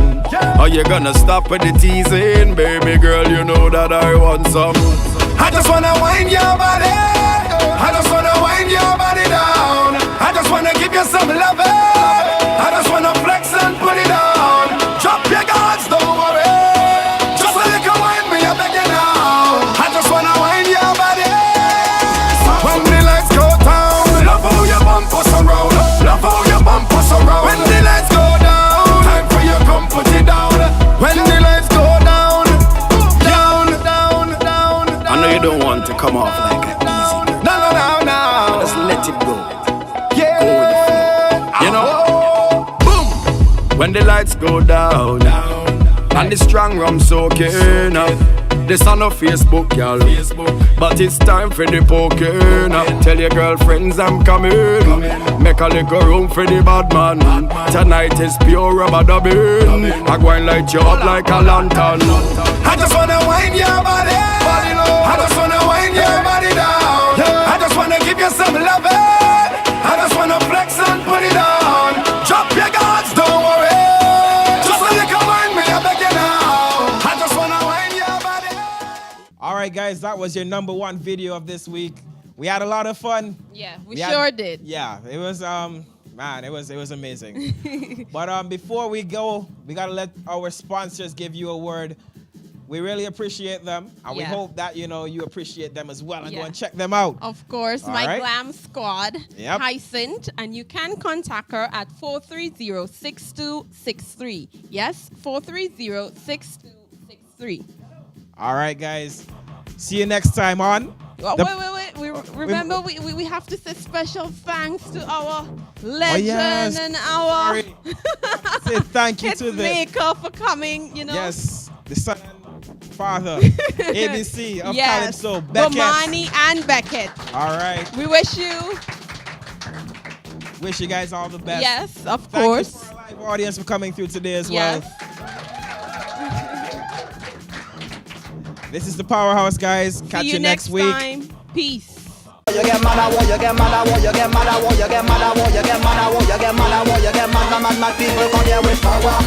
S6: Are you gonna stop with the teasing? Baby girl, you know that I want some. I just wanna wind your body, I just wanna wind your body down. I just wanna give you some love, I just wanna flex and put it on. Drop your guards, don't worry. Just a little wine, me I beg you now. I just wanna wind your body. When the lights go down, love how your bumper surround. Love how your bumper surround. When the lights go down, time for you come put it down. When the lights go down, down. I know you don't want to come off like an easy. No. Just let it go. Yeah. Go with the flow. You know. Boom. When the lights go down, and the strong rum soaking up. This on no Facebook, y'all. But it's time for the poking. Tell your girlfriends I'm coming. Make a little room for the bad man. Tonight is pure rubber dubbing. I go and light you up like a lantern. I just wanna wind your body. I just wanna wind your body down. I just wanna give you some love. I just wanna flex and put it on.
S3: guys, that was your #1 video of this week. We had a lot of fun.
S2: Yeah, we sure did.
S3: Yeah, it was man, it was amazing. But before we go, we gotta let our sponsors give you a word. We really appreciate them, and we hope that you appreciate them as well, and go and check them out.
S2: Of course, my glam squad, Hyacinth, and you can contact her at 430-6263. Yes, 430-6263.
S3: All right, guys. See you next time on.
S2: Wait. Remember, we have to say special thanks to our legend and our
S3: say thank you to the
S2: maker for coming.
S3: Yes, the son and father, ABC of Calypso, Becket.
S2: Bomani and Becket.
S3: All right.
S2: We wish you
S3: guys all the best.
S2: Yes, of course.
S3: Thank you to our live audience for coming through today as well. This is the Powerhouse, guys. Catch you next week.
S2: Time. Peace.
S1: You get mad, you get mad, you get mad, you get mad, you get mad, you get mad, you get mad, you get mad, people come here with power.